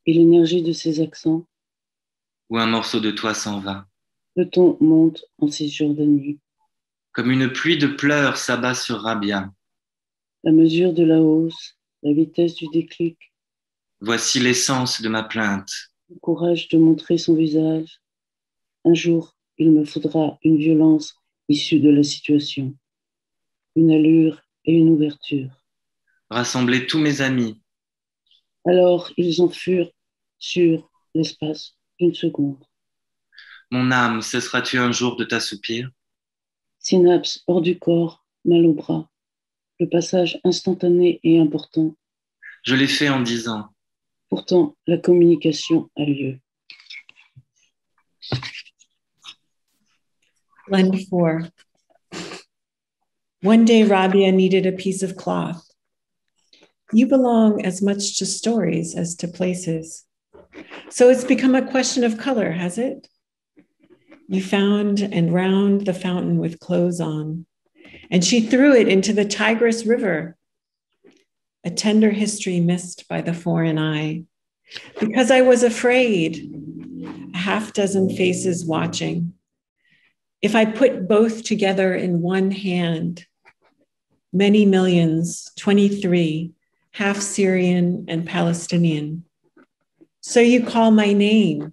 et l'énergie de ces accents. Où un morceau de toi s'en va. Le ton monte en 6 jours de nuit. Comme une pluie de pleurs s'abat sur Rabia. La mesure de la hausse, la vitesse du déclic. Voici l'essence de ma plainte. Le courage de montrer son visage. Un jour, il me faudra une violence issue de la situation, une allure et une ouverture. Rassembler tous mes amis. Alors, ils en furent sur l'espace d'une seconde. Mon âme, cesseras-tu un jour de t'assoupir? Synapse hors du corps, mal au bras. Le passage instantané et important. Je l'ai fait en 10 ans. Pourtant, la communication a lieu. Blend 4. One day, Rabia needed a piece of cloth. You belong as much to stories as to places. So it's become a question of color, has it? You found and round the fountain with clothes on, and she threw it into the Tigris River, a tender history missed by the foreign eye. Because I was afraid, a half dozen faces watching. If I put both together in one hand, many millions, 23, half Syrian and Palestinian. So you call my name,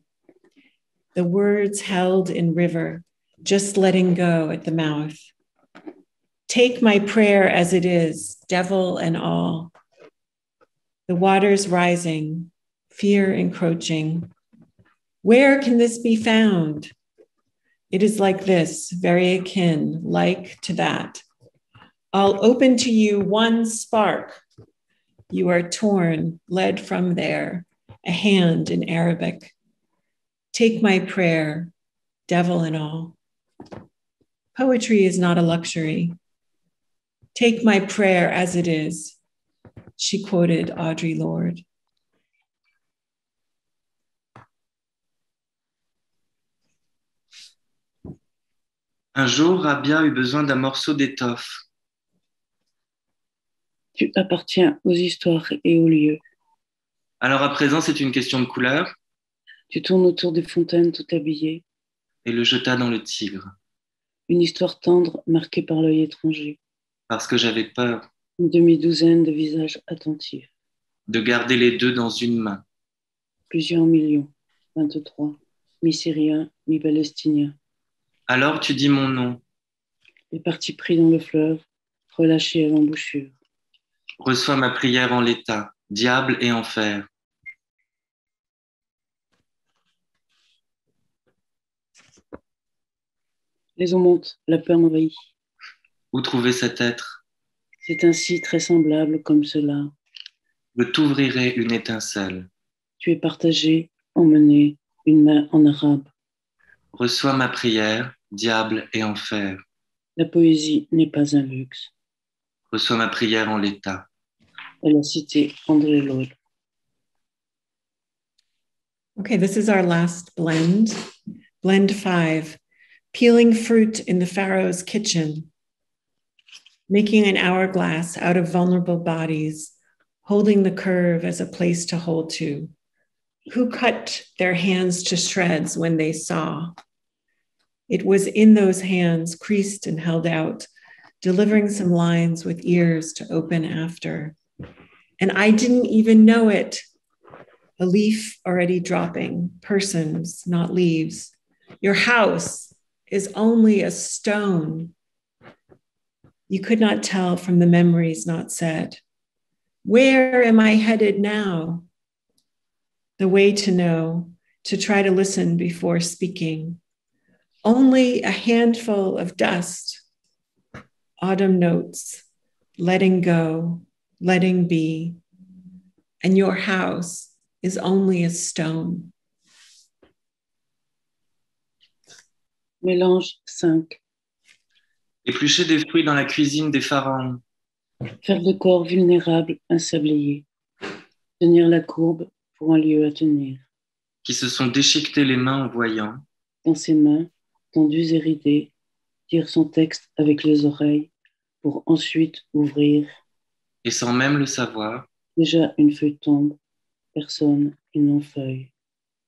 the words held in river, just letting go at the mouth. Take my prayer as it is, devil and all. The waters rising, fear encroaching. Where can this be found? It is like this, very akin, like to that. I'll open to you one spark. You are torn, led from there, a hand in Arabic. Take my prayer, devil and all. Poetry is not a luxury. Take my prayer as it is, she quoted Audre Lorde. Un jour, Rabia eut besoin d'un morceau d'étoffe. Tu appartiens aux histoires et aux lieux. Alors à présent, c'est une question de couleur. Tu tournes autour des fontaines tout habillé. Et le jeta dans le Tigre. Une histoire tendre marquée par l'œil étranger. Parce que j'avais peur. Une demi-douzaine de visages attentifs. De garder les deux dans une main. Plusieurs millions, 23, mi-syriens, mi-palestiniens. Alors tu dis mon nom. Les partis pris dans le fleuve, relâchés à l'embouchure. Reçois ma prière en l'état, diable et enfer. Les eaux montent, la peur m'envahit. Où trouver cet être? C'est ainsi très semblable comme cela. Je t'ouvrirai une étincelle. Tu es partagé, emmené, une main en arabe. Reçois ma prière, diable et enfer. La poésie n'est pas un luxe. Reçois ma prière en l'état. Elle a cité André Lode. Okay, this is our last blend. Blend 5, peeling fruit in the Pharaoh's kitchen. making an hourglass out of vulnerable bodies, holding the curve as a place to hold to. Who cut their hands to shreds when they saw? It was in those hands, creased and held out, delivering some lines with ears to open after. And I didn't even know it. A leaf already dropping, persons, not leaves. Your house is only a stone. You could not tell from the memories not said. Where am I headed now? The way to know, to try to listen before speaking. Only a handful of dust. Autumn notes, letting go, letting be. And your house is only a stone. Mélange 5. Éplucher des fruits dans la cuisine des pharaons. Faire le corps vulnérable un sablier. Tenir la courbe pour un lieu à tenir. Qui se sont déchiquetés les mains en voyant. Dans ses mains, tendues et ridées, dire son texte avec les oreilles pour ensuite ouvrir. Et sans même le savoir. Déjà une feuille tombe, personne, une non-feuille.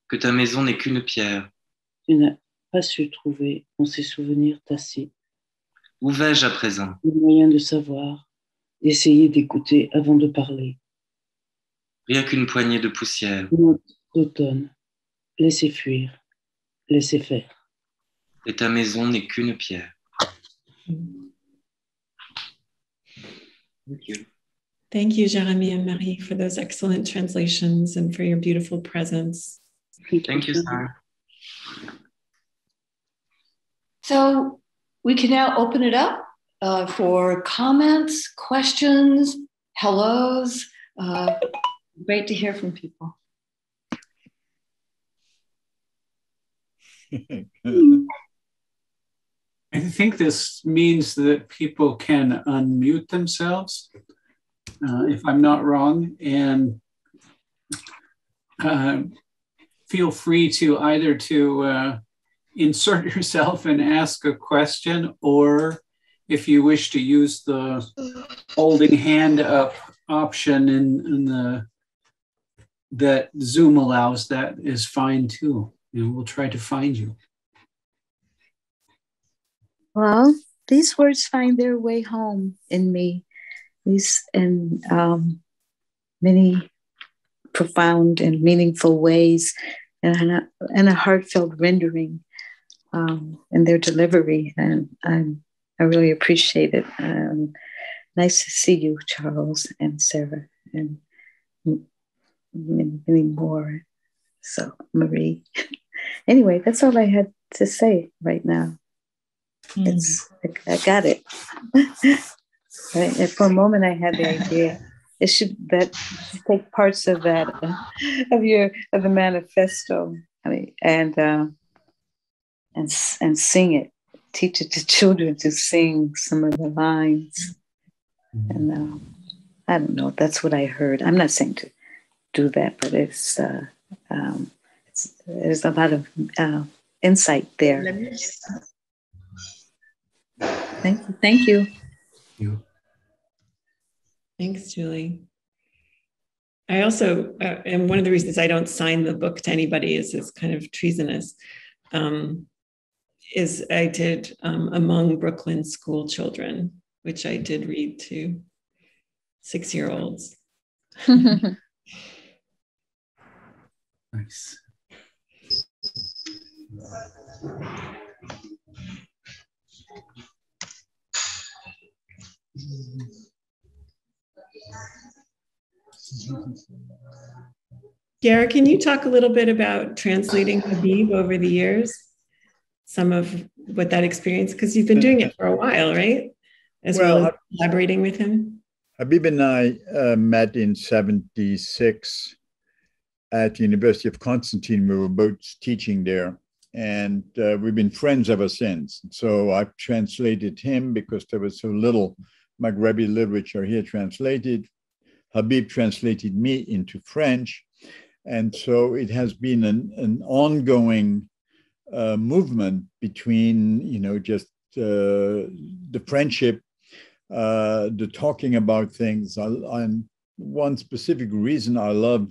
Que ta maison n'est qu'une pierre. Tu n'as pas su trouver dans ses souvenirs tacites. Où vais-je à présent? Le moyen de savoir, d'essayer d'écouter avant de parler. Rien qu'une poignée de poussière. Note d'automne, laissez fuir, laissez faire. Et ta maison n'est qu'une pierre. Thank you. Thank you, Jérémy and Marie, for those excellent translations and for your beautiful presence. Thank you, Sarah. So we can now open it up for comments, questions, hellos. Great to hear from people. I think this means that people can unmute themselves, if I'm not wrong, and feel free to either to insert yourself and ask a question, or if you wish to use the holding hand up option in the that Zoom allows, that is fine too. And we'll try to find you. Well, these words find their way home in me. These in many profound and meaningful ways, and a heartfelt rendering in their delivery. And I really appreciate it. Nice to see you, Charles and Sarah, and many more. So, Marie. Anyway, that's all I had to say right now. I got it. Right? And for a moment, I had the idea it should take parts of that of the manifesto. I mean, and sing it. Teach it to children to sing some of the lines. And I don't know. That's what I heard. I'm not saying to do that, but there's a lot of insight there. Thank you. Thanks, Julie. I also, and one of the reasons I don't sign the book to anybody is it's kind of treasonous, is I did Among Brooklyn School Children, which I did read to 6-year-olds. Nice. Garrett, can you talk a little bit about translating Habib over the years? Some of what that experience, because you've been doing it for a while, right? As well as collaborating with him. Habib and I met in 1976 at the University of Constantine. We were both teaching there, and we've been friends ever since. So I've translated him because there was so little Maghrebi literature here translated. Habib translated me into French. And so it has been an ongoing movement between, just the friendship the talking about things. And one specific reason I love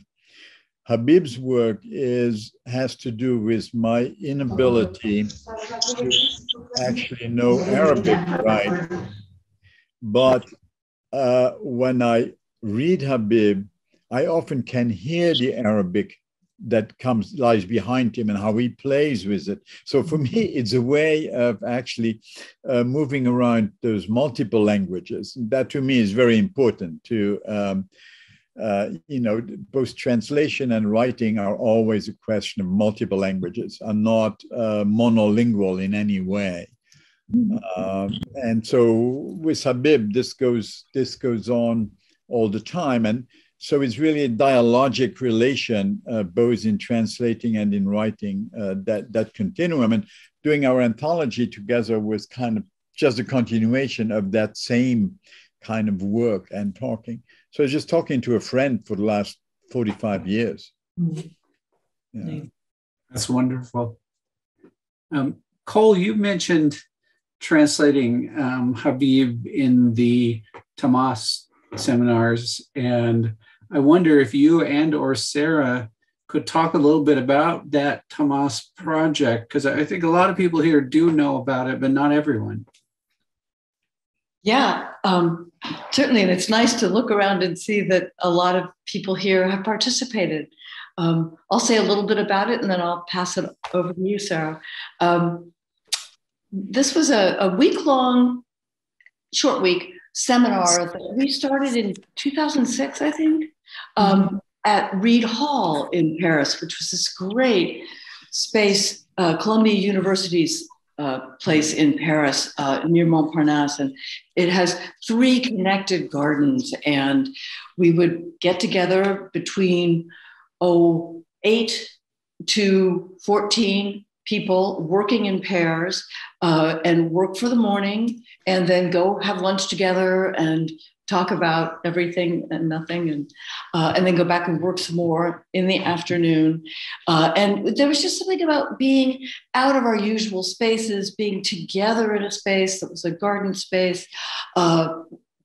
Habib's work has to do with my inability to actually know Arabic, right? But when I read Habib, I often can hear the Arabic that lies behind him and how he plays with it. So for me, it's a way of actually moving around those multiple languages. That to me is very important to, both translation and writing are always a question of multiple languages, are not monolingual in any way. And so with Habib, this goes on all the time. And so it's really a dialogic relation, both in translating and in writing, that continuum. And doing our anthology together was kind of just a continuation of that same kind of work and talking. So I was just talking to a friend for the last 45 years. Yeah. That's wonderful. Cole, you mentioned translating Habib in the Tamas seminars, and I wonder if you and or Sarah could talk a little bit about that Tamas project, because I think a lot of people here do know about it, but not everyone. Yeah, certainly. And it's nice to look around and see that a lot of people here have participated. I'll say a little bit about it and then I'll pass it over to you, Sarah. This was a week-long, short week seminar that we started in 2006, I think, at Reed Hall in Paris, which was this great space, Columbia University's place in Paris near Montparnasse. And it has 3 connected gardens. And we would get together between 8 to 14 people working in pairs and work for the morning and then go have lunch together and talk about everything and nothing and then go back and work some more in the afternoon. And there was just something about being out of our usual spaces, being together in a space that was a garden space.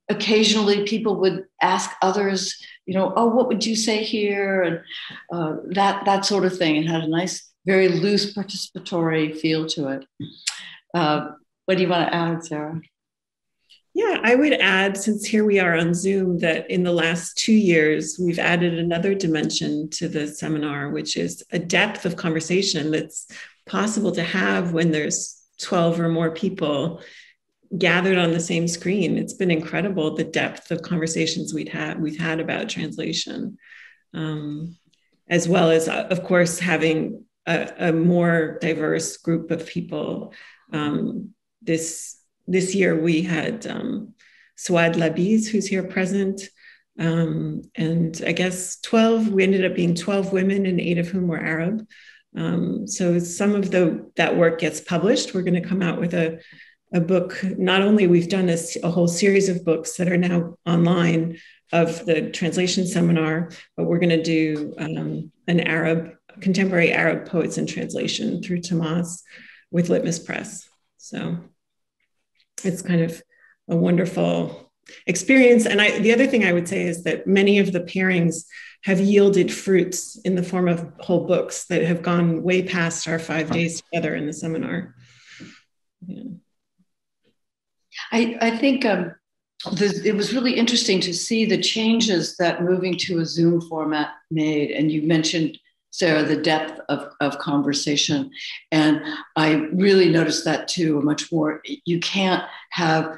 Occasionally people would ask others, what would you say here? And that sort of thing. It had a nice, very loose participatory feel to it. What do you want to add, Sarah? Yeah, I would add, since here we are on Zoom, that in the last 2 years, we've added another dimension to the seminar, which is a depth of conversation that's possible to have when there's 12 or more people gathered on the same screen. It's been incredible, the depth of conversations we've had about translation, as well as, of course, having a more diverse group of people. This year we had Souad Labiz, who's here present, and I guess we ended up being 12 women and 8 of whom were Arab. So some of that work gets published. We're going to come out with a book. Not only we've done a whole series of books that are now online of the translation seminar, but we're going to do an contemporary Arab poets in translation through Tamas with Litmus Press. So it's kind of a wonderful experience. And the other thing I would say is that many of the pairings have yielded fruits in the form of whole books that have gone way past our 5 days together in the seminar. Yeah. I think it was really interesting to see the changes that moving to a Zoom format made. And you mentioned, Sarah, the depth of conversation. And I really noticed that too, much more. You can't have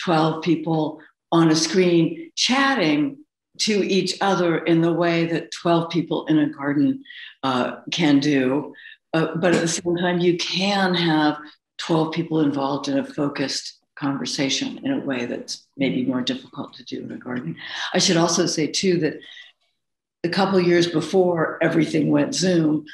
12 people on a screen chatting to each other in the way that 12 people in a garden can do. But at the same time, you can have 12 people involved in a focused conversation in a way that's maybe more difficult to do in a garden. I should also say too that a couple of years before everything went Zoom,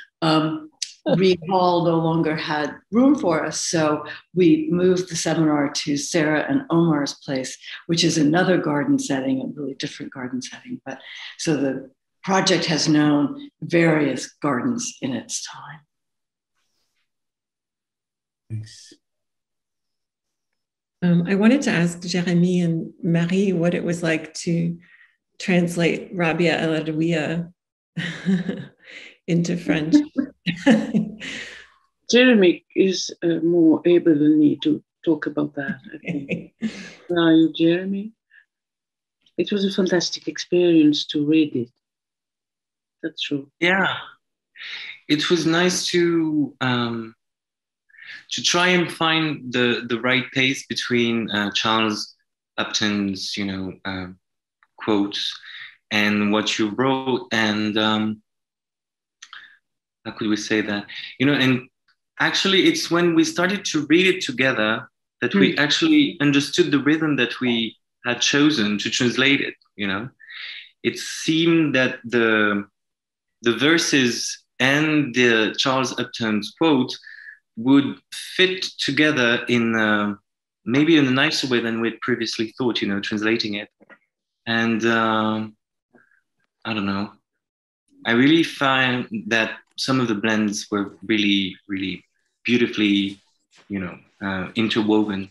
Reed Hall no longer had room for us. So we moved the seminar to Sarah and Omar's place, which is another garden setting, a really different garden setting. But so the project has known various gardens in its time. Thanks. I wanted to ask Jérémy and Marie what it was like to translate Rabia El Adawiya into French. Jérémy is more able than me to talk about that, I think. Are you, Jérémy? It was a fantastic experience to read it. That's true. Yeah, it was nice to try and find the right pace between Charles Upton's, quotes and what you wrote, and how could we say that? And actually, it's when we started to read it together that we actually understood the rhythm that we had chosen to translate it. It seemed that the verses and the Charles Upton's quote would fit together in maybe in a nicer way than we'd previously thought, translating it. And I don't know. I really find that some of the blends were really, really beautifully, interwoven.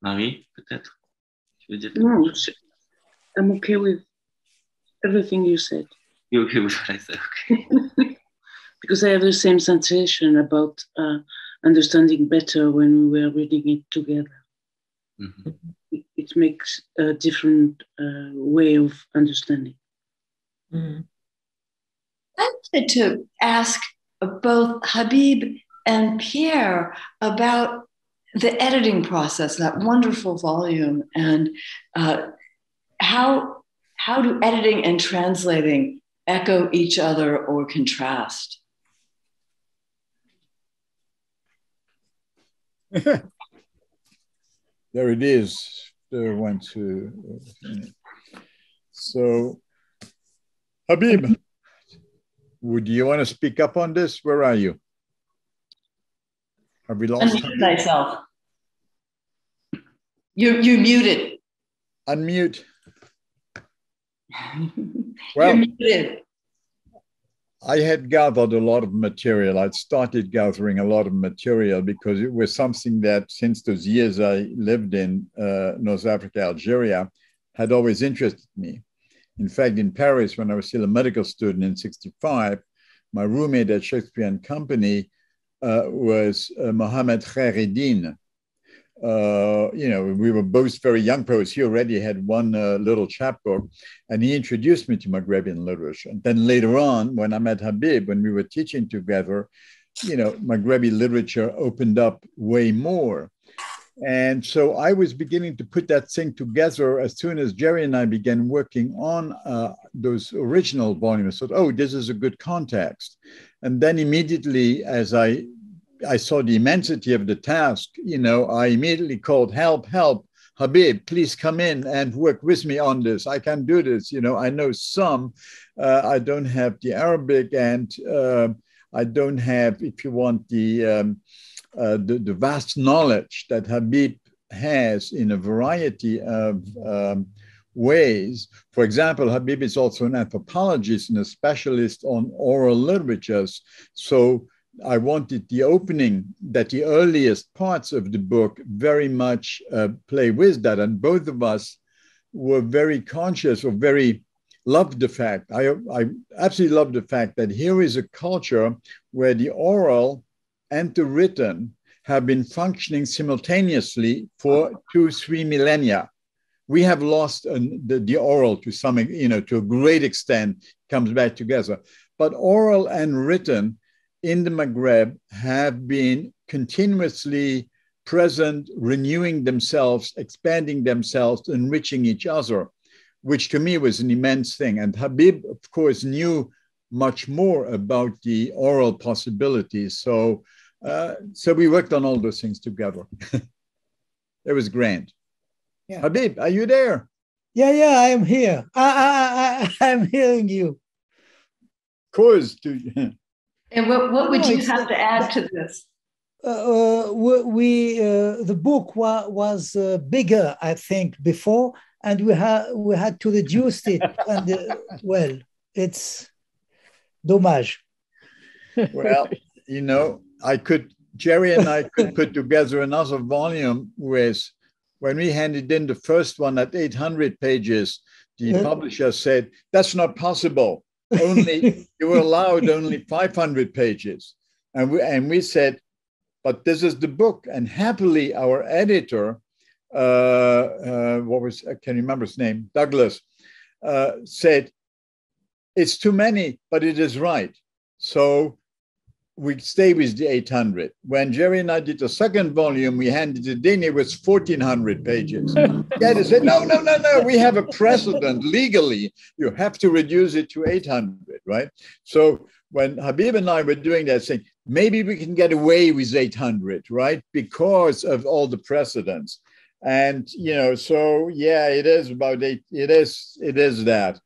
Marie, peut-être? No, I'm okay with everything you said. You're okay with what I said? Okay. Because I have the same sensation about understanding better when we were reading it together. Mm-hmm. It makes a different way of understanding. Mm-hmm. I wanted to ask both Habib and Pierre about the editing process, that wonderful volume, and how do editing and translating echo each other or contrast? There it is. So, Habib, would you want to speak up on this? Where are you? Have we lost Unmute myself. You're muted. Unmute. Well, you're muted. I had gathered a lot of material. I'd started gathering a lot of material because it was something that since those years I lived in North Africa, Algeria, had always interested me. In fact, in Paris, when I was still a medical student in '65, my roommate at Shakespeare and Company was Mohammed Khaireddin. We were both very young poets. He already had one little chapbook, and he introduced me to Maghrebian literature. And then later on, when I met Habib, when we were teaching together, Maghrebi literature opened up way more. And so I was beginning to put that thing together as soon as Jerry and I began working on those original volumes. I thought, oh, this is a good context. And then immediately, as I saw the immensity of the task, I immediately called, help, Habib, please come in and work with me on this. I can do this. I know some. I don't have the Arabic, and I don't have, if you want, the vast knowledge that Habib has in a variety of ways. For example, Habib is also an anthropologist and a specialist on oral literatures. So I wanted the opening, that the earliest parts of the book very much play with that. And both of us were very conscious or very loved the fact. I absolutely love the fact that here is a culture where the oral and the written have been functioning simultaneously for 2-3 millennia. We have lost the oral to some, to a great extent, comes back together. But oral and written in the Maghreb have been continuously present, renewing themselves, expanding themselves, enriching each other, which to me was an immense thing. And Habib, of course, knew much more about the oral possibilities. So we worked on all those things together. It was grand. Yeah. Habib, are you there? Yeah, I am here. I'm hearing you. Of course. And what would you have to add to this? The book was bigger, I think, before, and we had to reduce it. And it's dommage. Well, Jerry and I could put together another volume with when we handed in the first one at 800 pages, the publisher said, that's not possible. Only you were allowed only 500 pages. And we said, but this is the book. And happily, our editor, I can't remember his name, Douglas, said, it's too many, but it is right. So we stay with the 800. When Jerry and I did the second volume, we handed it in, it was 1,400 pages. Yeah, they said, no, we have a precedent legally. You have to reduce it to 800, right? So when Habib and I were doing that, saying, maybe we can get away with 800, right? Because of all the precedents. And, so yeah, it is about it is that.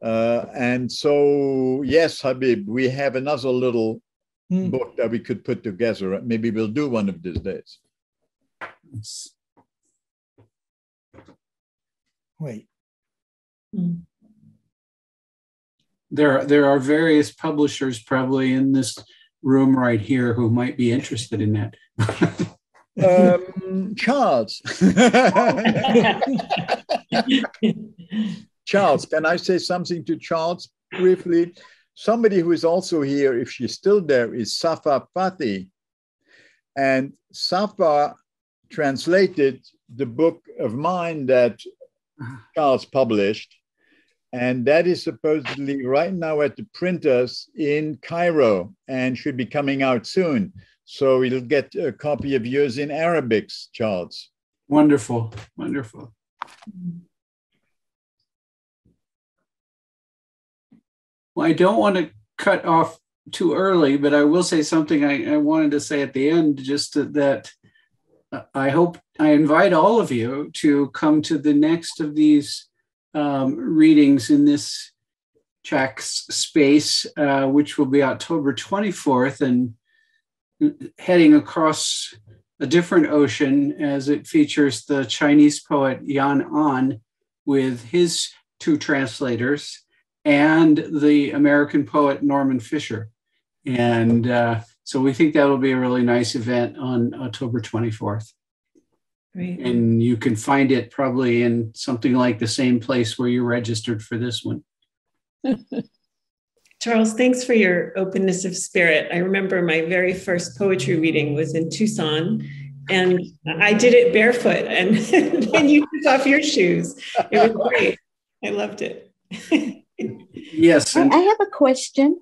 And so, yes, Habib, we have another little book that we could put together. Maybe we'll do one of these days. Wait. There are various publishers probably in this room right here who might be interested in that. Charles. Charles, can I say something to Charles briefly? Somebody who is also here, if she's still there, is Safa Fatih. And Safa translated the book of mine that Charles published. And that is supposedly right now at the printers in Cairo and should be coming out soon. So you'll get a copy of yours in Arabic, Charles. Wonderful, wonderful. Well, I don't want to cut off too early, but I will say something I wanted to say at the end, just that I invite all of you to come to the next of these readings in this Chax space, which will be October 24th, and heading across a different ocean as it features the Chinese poet Yan An with his two translators and the American poet Norman Fisher. And so we think that will be a really nice event on October 24th. Great. And you can find it probably in something like the same place where you registered for this one. Charles, thanks for your openness of spirit. I remember my very first poetry reading was in Tucson, and I did it barefoot, and then you took off your shoes. It was great. I loved it. Yes. I have a question.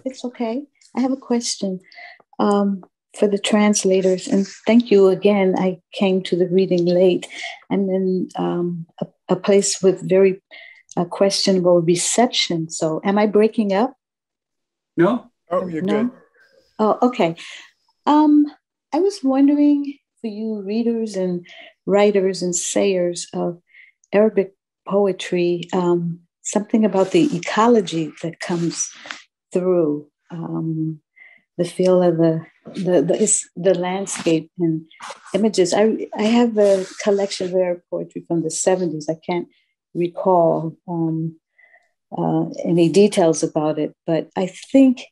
It's okay. I have a question for the translators, and thank you again. I came to the reading late. I'm in a place with very questionable reception. So am I breaking up? No. Oh, you're No? good. Oh, okay. I was wondering for you readers and writers and sayers of Arabic poetry, something about the ecology that comes through, the feel of the landscape and images. I have a collection of Arab poetry from the 70s. I can't recall any details about it, but I think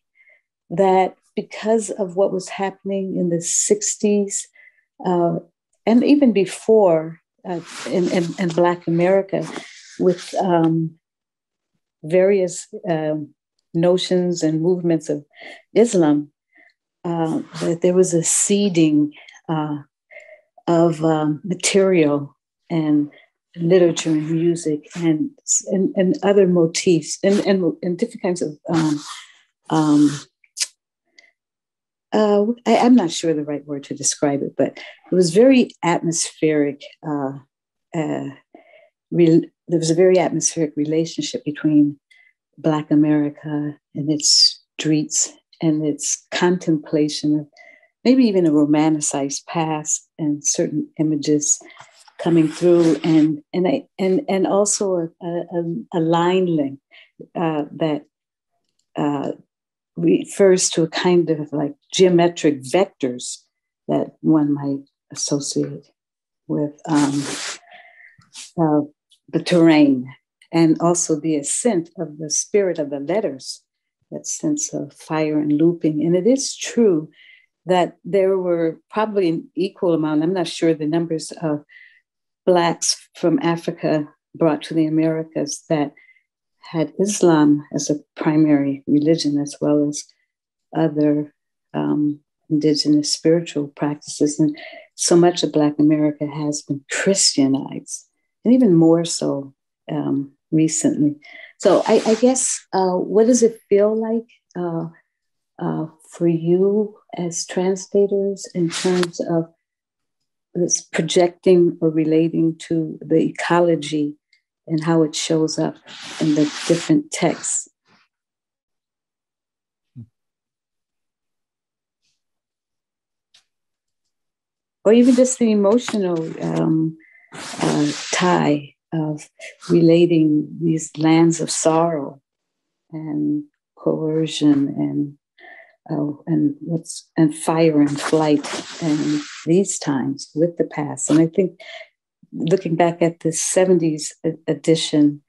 that because of what was happening in the 60s and even before in Black America with various notions and movements of Islam, that there was a seeding of material and literature and music and other motifs and different kinds of I'm not sure the right word to describe it, but it was very atmospheric. There was a very atmospheric relationship between Black America and its streets and its contemplation of maybe even a romanticized past and certain images coming through, and also a line link that refers to a kind of like geometric vectors that one might associate with the terrain, and also the ascent of the spirit of the letters, that sense of fire and looping. And it is true that there were probably an equal amount, I'm not sure the numbers of Blacks from Africa brought to the Americas that had Islam as a primary religion, as well as other indigenous spiritual practices. And so much of Black America has been Christianized, and even more so recently. So I guess, what does it feel like for you as translators in terms of this projecting or relating to the ecology and how it shows up in the different texts? Or even just the emotional tie of relating these lands of sorrow and coercion and fire and flight and these times with the past. And I think looking back at the 70s edition,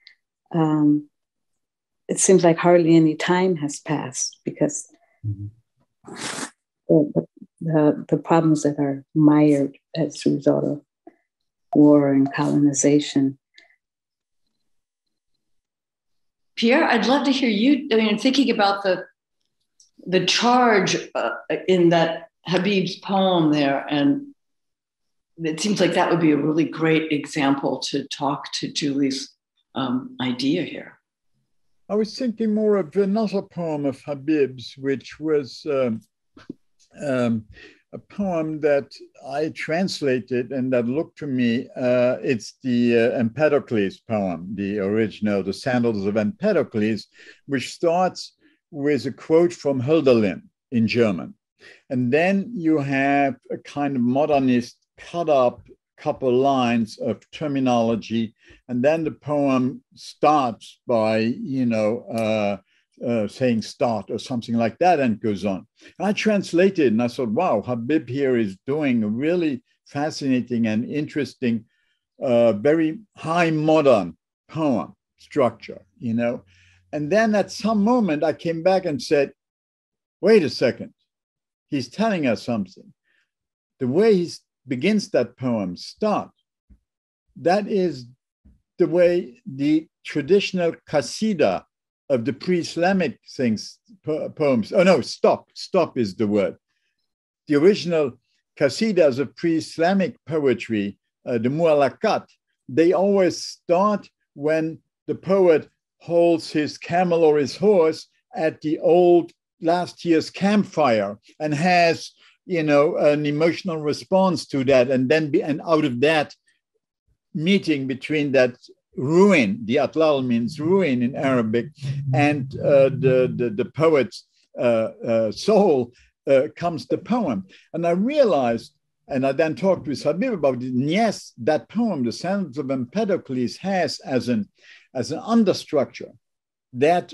it seems like hardly any time has passed because the problems that are mired as a result of war and colonization. Pierre, I'd love to hear you. I mean, thinking about the charge in that Habib's poem there, and it seems like that would be a really great example to talk to Julie's idea here. I was thinking more of another poem of Habib's, which was a poem that I translated and that looked to me, it's the Empedocles poem, the original, The Sandals of Empedocles, which starts with a quote from Hölderlin in German. And then you have a kind of modernist cut up couple lines of terminology. And then the poem starts by, saying start or something like that and goes on. I translated and I thought, wow, Habib here is doing a really fascinating and interesting, very high modern poem structure, And then at some moment I came back and said, wait a second, he's telling us something. The way he begins that poem, start, that is the way the traditional qasida of the pre-Islamic poems. Oh no, stop is the word. The original qasidas of pre-Islamic poetry, the mu'allaqat, they always start when the poet holds his camel or his horse at the old last year's campfire and has, an emotional response to that, and out of that meeting between that ruin, the atlal means ruin in Arabic, and the poet's soul comes the poem. And I realized, and I then talked with Habib about it, and yes, that poem, The Sandals of Empedocles, has as an understructure that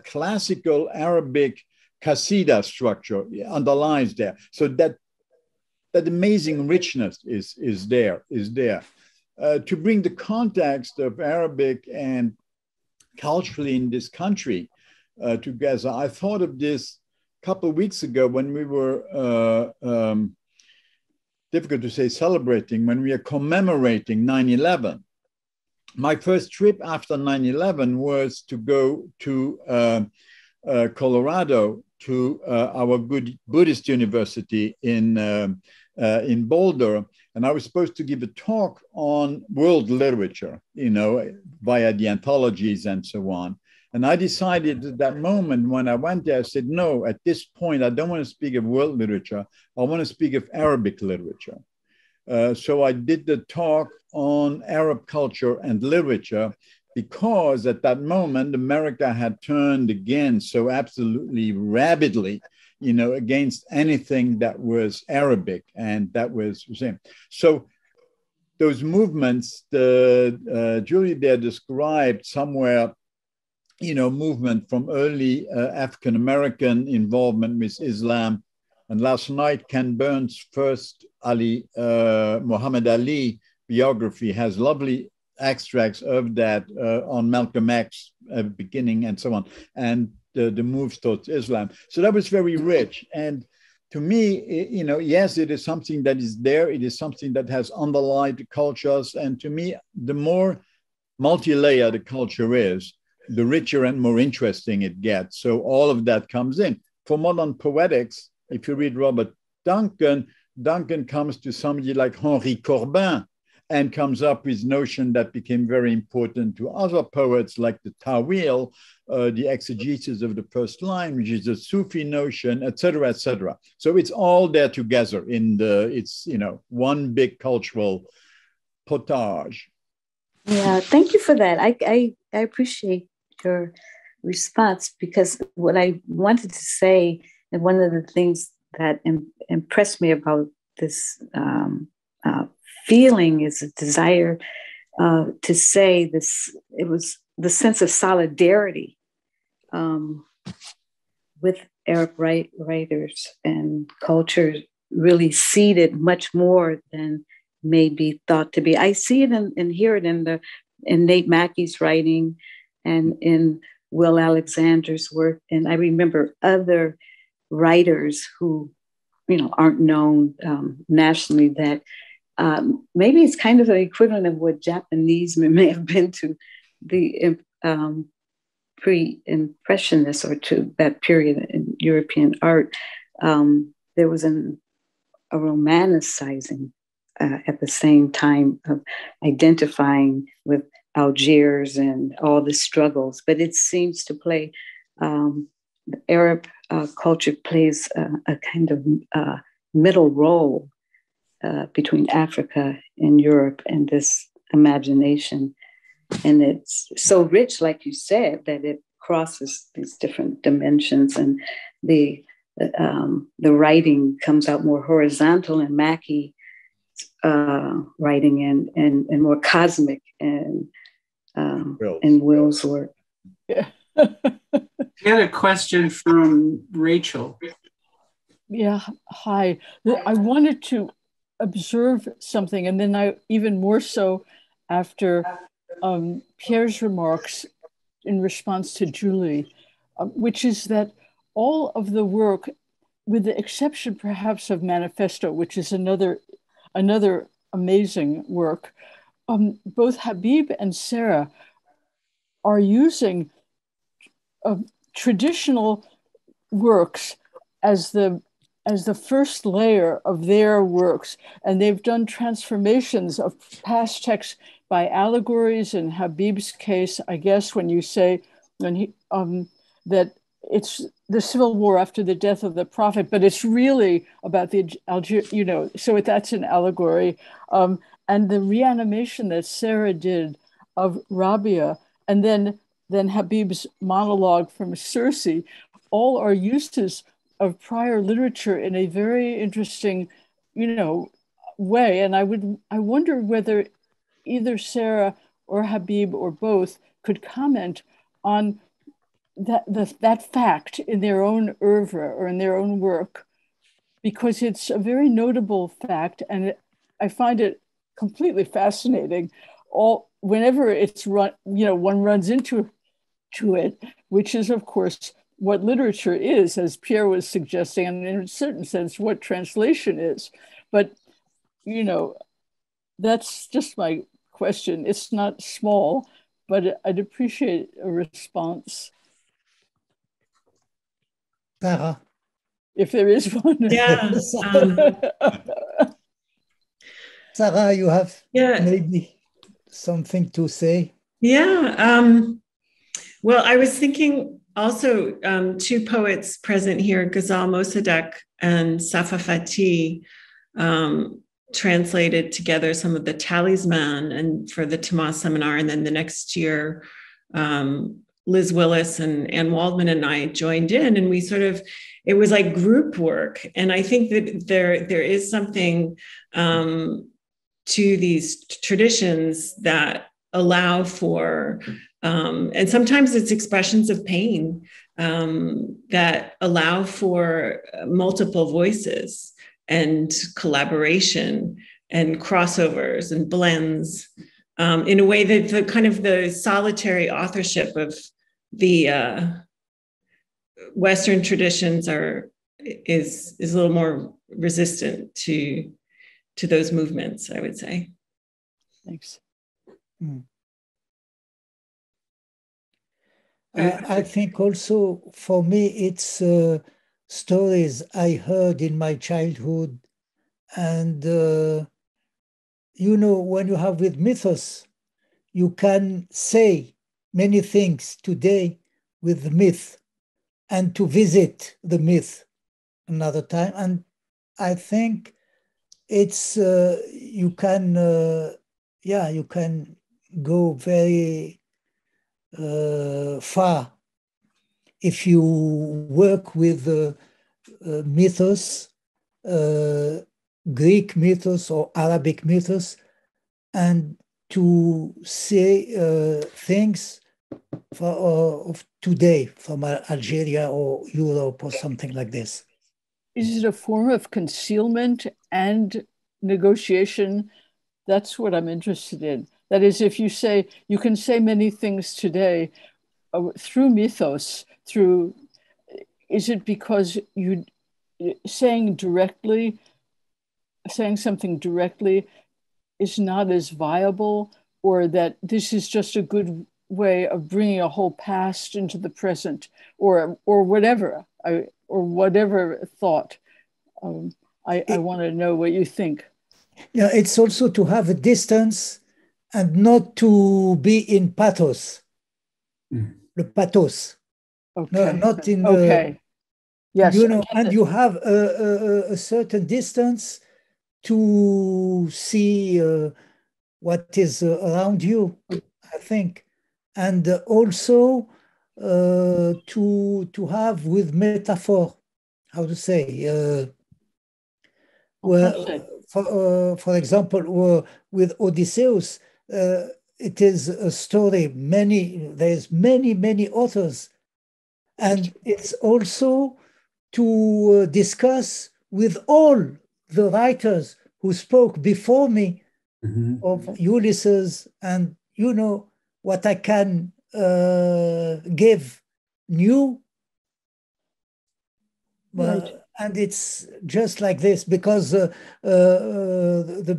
classical Arabic qasida structure underlies there. So that amazing richness is there. To bring the context of Arabic and culturally in this country together, I thought of this a couple of weeks ago when we were, difficult to say celebrating, when we are commemorating 9/11. My first trip after 9/11 was to go to Colorado to our good Buddhist university in Boulder. And I was supposed to give a talk on world literature, via the anthologies and so on. And I decided at that moment when I went there, I said, no, at this point, I don't want to speak of world literature. I want to speak of Arabic literature. So I did the talk on Arab culture and literature because at that moment, America had turned again so absolutely rabidly, against anything that was Arabic, and that was the same. So those movements, Julie there described somewhere, movement from early African-American involvement with Islam. And last night, Ken Burns' first Muhammad Ali biography has lovely extracts of that on Malcolm X beginning and so on, and the moves towards Islam. So that was very rich. And to me, you know, yes, it is something that is there. It is something that has underlined cultures. And to me, the more multi-layered the culture is, the richer and more interesting it gets. So all of that comes in. For modern poetics, if you read Robert Duncan, Duncan comes to somebody like Henri Corbin and comes up with notion that became very important to other poets like the Tawil, the exegesis of the first line, which is a Sufi notion, et cetera, et cetera. So it's all there together in it's, you know, one big cultural potage. Yeah, thank you for that. I appreciate your response, because what I wanted to say, and one of the things that impressed me about this feeling is a desire to say this. It was the sense of solidarity with Arab writers and culture really seeded much more than may be thought to be. I see it and hear it in Nate Mackey's writing and in Will Alexander's work. And I remember other writers who, you know, aren't known nationally, that maybe it's kind of the equivalent of what Japanese may have been to the pre-impressionists or to that period in European art. There was a romanticizing at the same time of identifying with Algiers and all the struggles, but it seems to play, the Arab culture plays a kind of middle role between Africa and Europe and this imagination. And it's so rich, like you said, that it crosses these different dimensions, and the writing comes out more horizontal in Mackey writing and more cosmic in Will's work. Yeah. We had a question from Rachel. Yeah, hi. I wanted to observe something, and then I even more so after Pierre's remarks in response to Julie, which is that all of the work, with the exception perhaps of Manifesto, which is another amazing work, both Habib and Sarah are using traditional works as the first layer of their works, and they've done transformations of past texts by allegories. In Habib's case, I guess when you say that it's the civil war after the death of the prophet, but it's really about the Algier, you know, so that's an allegory. And the reanimation that Sarah did of Rabia, and then Habib's monologue from Circe, all are uses of prior literature in a very interesting, you know, way. And I wonder whether either Sarah or Habib or both could comment on that fact in their own oeuvre or in their own work, because it's a very notable fact, and I find it completely fascinating. Whenever it's run, you know, one runs into it, which is of course what literature is, as Pierre was suggesting, and in a certain sense what translation is. But you know, that's just my question. It's not small, but I'd appreciate a response. Sarah, if there is one. Yeah. Sarah, you have maybe something to say? Yeah. Well, I was thinking also two poets present here, Ghazal Mossadegh and Safa Fatih, translated together some of the Talisman and for the Tamas seminar. And then the next year, Liz Willis and Ann Waldman and I joined in, and we it was like group work. And I think that there is something to these traditions that allow for, and sometimes it's expressions of pain that allow for multiple voices and collaboration and crossovers and blends in a way that the kind of the solitary authorship of the Western traditions are is a little more resistant to those movements, I would say. Thanks. I think also for me, it's stories I heard in my childhood. And, you know, when you have with mythos, you can say many things today with the myth and to visit the myth another time. And I think it's, you can go very far if you work with mythos, Greek mythos or Arabic mythos, and to say things of today from Algeria or Europe or something like this. Is it a form of concealment and negotiation? That's what I'm interested in. That is, if you say, you can say many things today through mythos, is it because you saying something directly is not as viable, or that this is just a good way of bringing a whole past into the present, or whatever, or whatever thought? I want to know what you think. Yeah, it's also to have a distance and not to be in pathos. The pathos. Okay. No, not in okay. Yes. You know, and you have a certain distance to see what is around you, I think, and also to have with metaphor, how to say, for example, with Odysseus, it is a story. There's many authors, and it's also to discuss with all the writers who spoke before me of Ulysses, and you know what I can give new. Right. And it's just like this, because the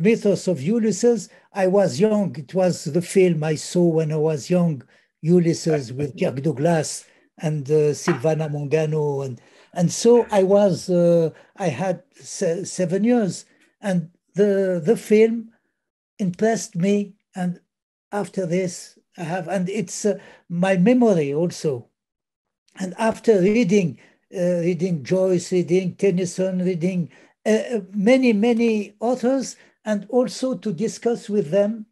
mythos of Ulysses, I was young. It was the film I saw when I was young, Ulysses with Kirk Douglas and Silvana Mangano. And so I had 7 years, and the film impressed me. And after this, and it's my memory also. And after reading Joyce, reading Tennyson, reading many authors, and also to discuss with them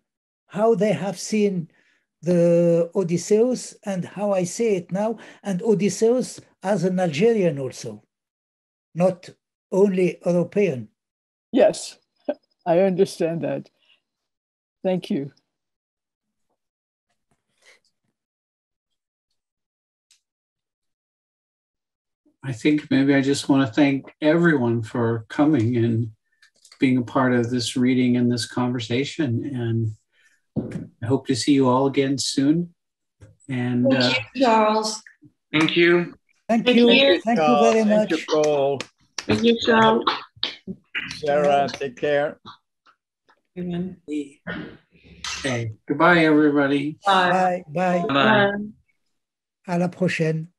how they have seen the Odysseus and how I say it now, and Odysseus as an Algerian also, not only European. Yes, I understand that. Thank you. I think maybe I just want to thank everyone for coming and being a part of this reading and this conversation. And I hope to see you all again soon. And thank you, Charles. Thank you. Thank you very much. Thank you, Paul. Thank you, Charles. Sarah, take care. Amen. okay, goodbye, everybody. Bye. Bye. Bye. À la prochaine.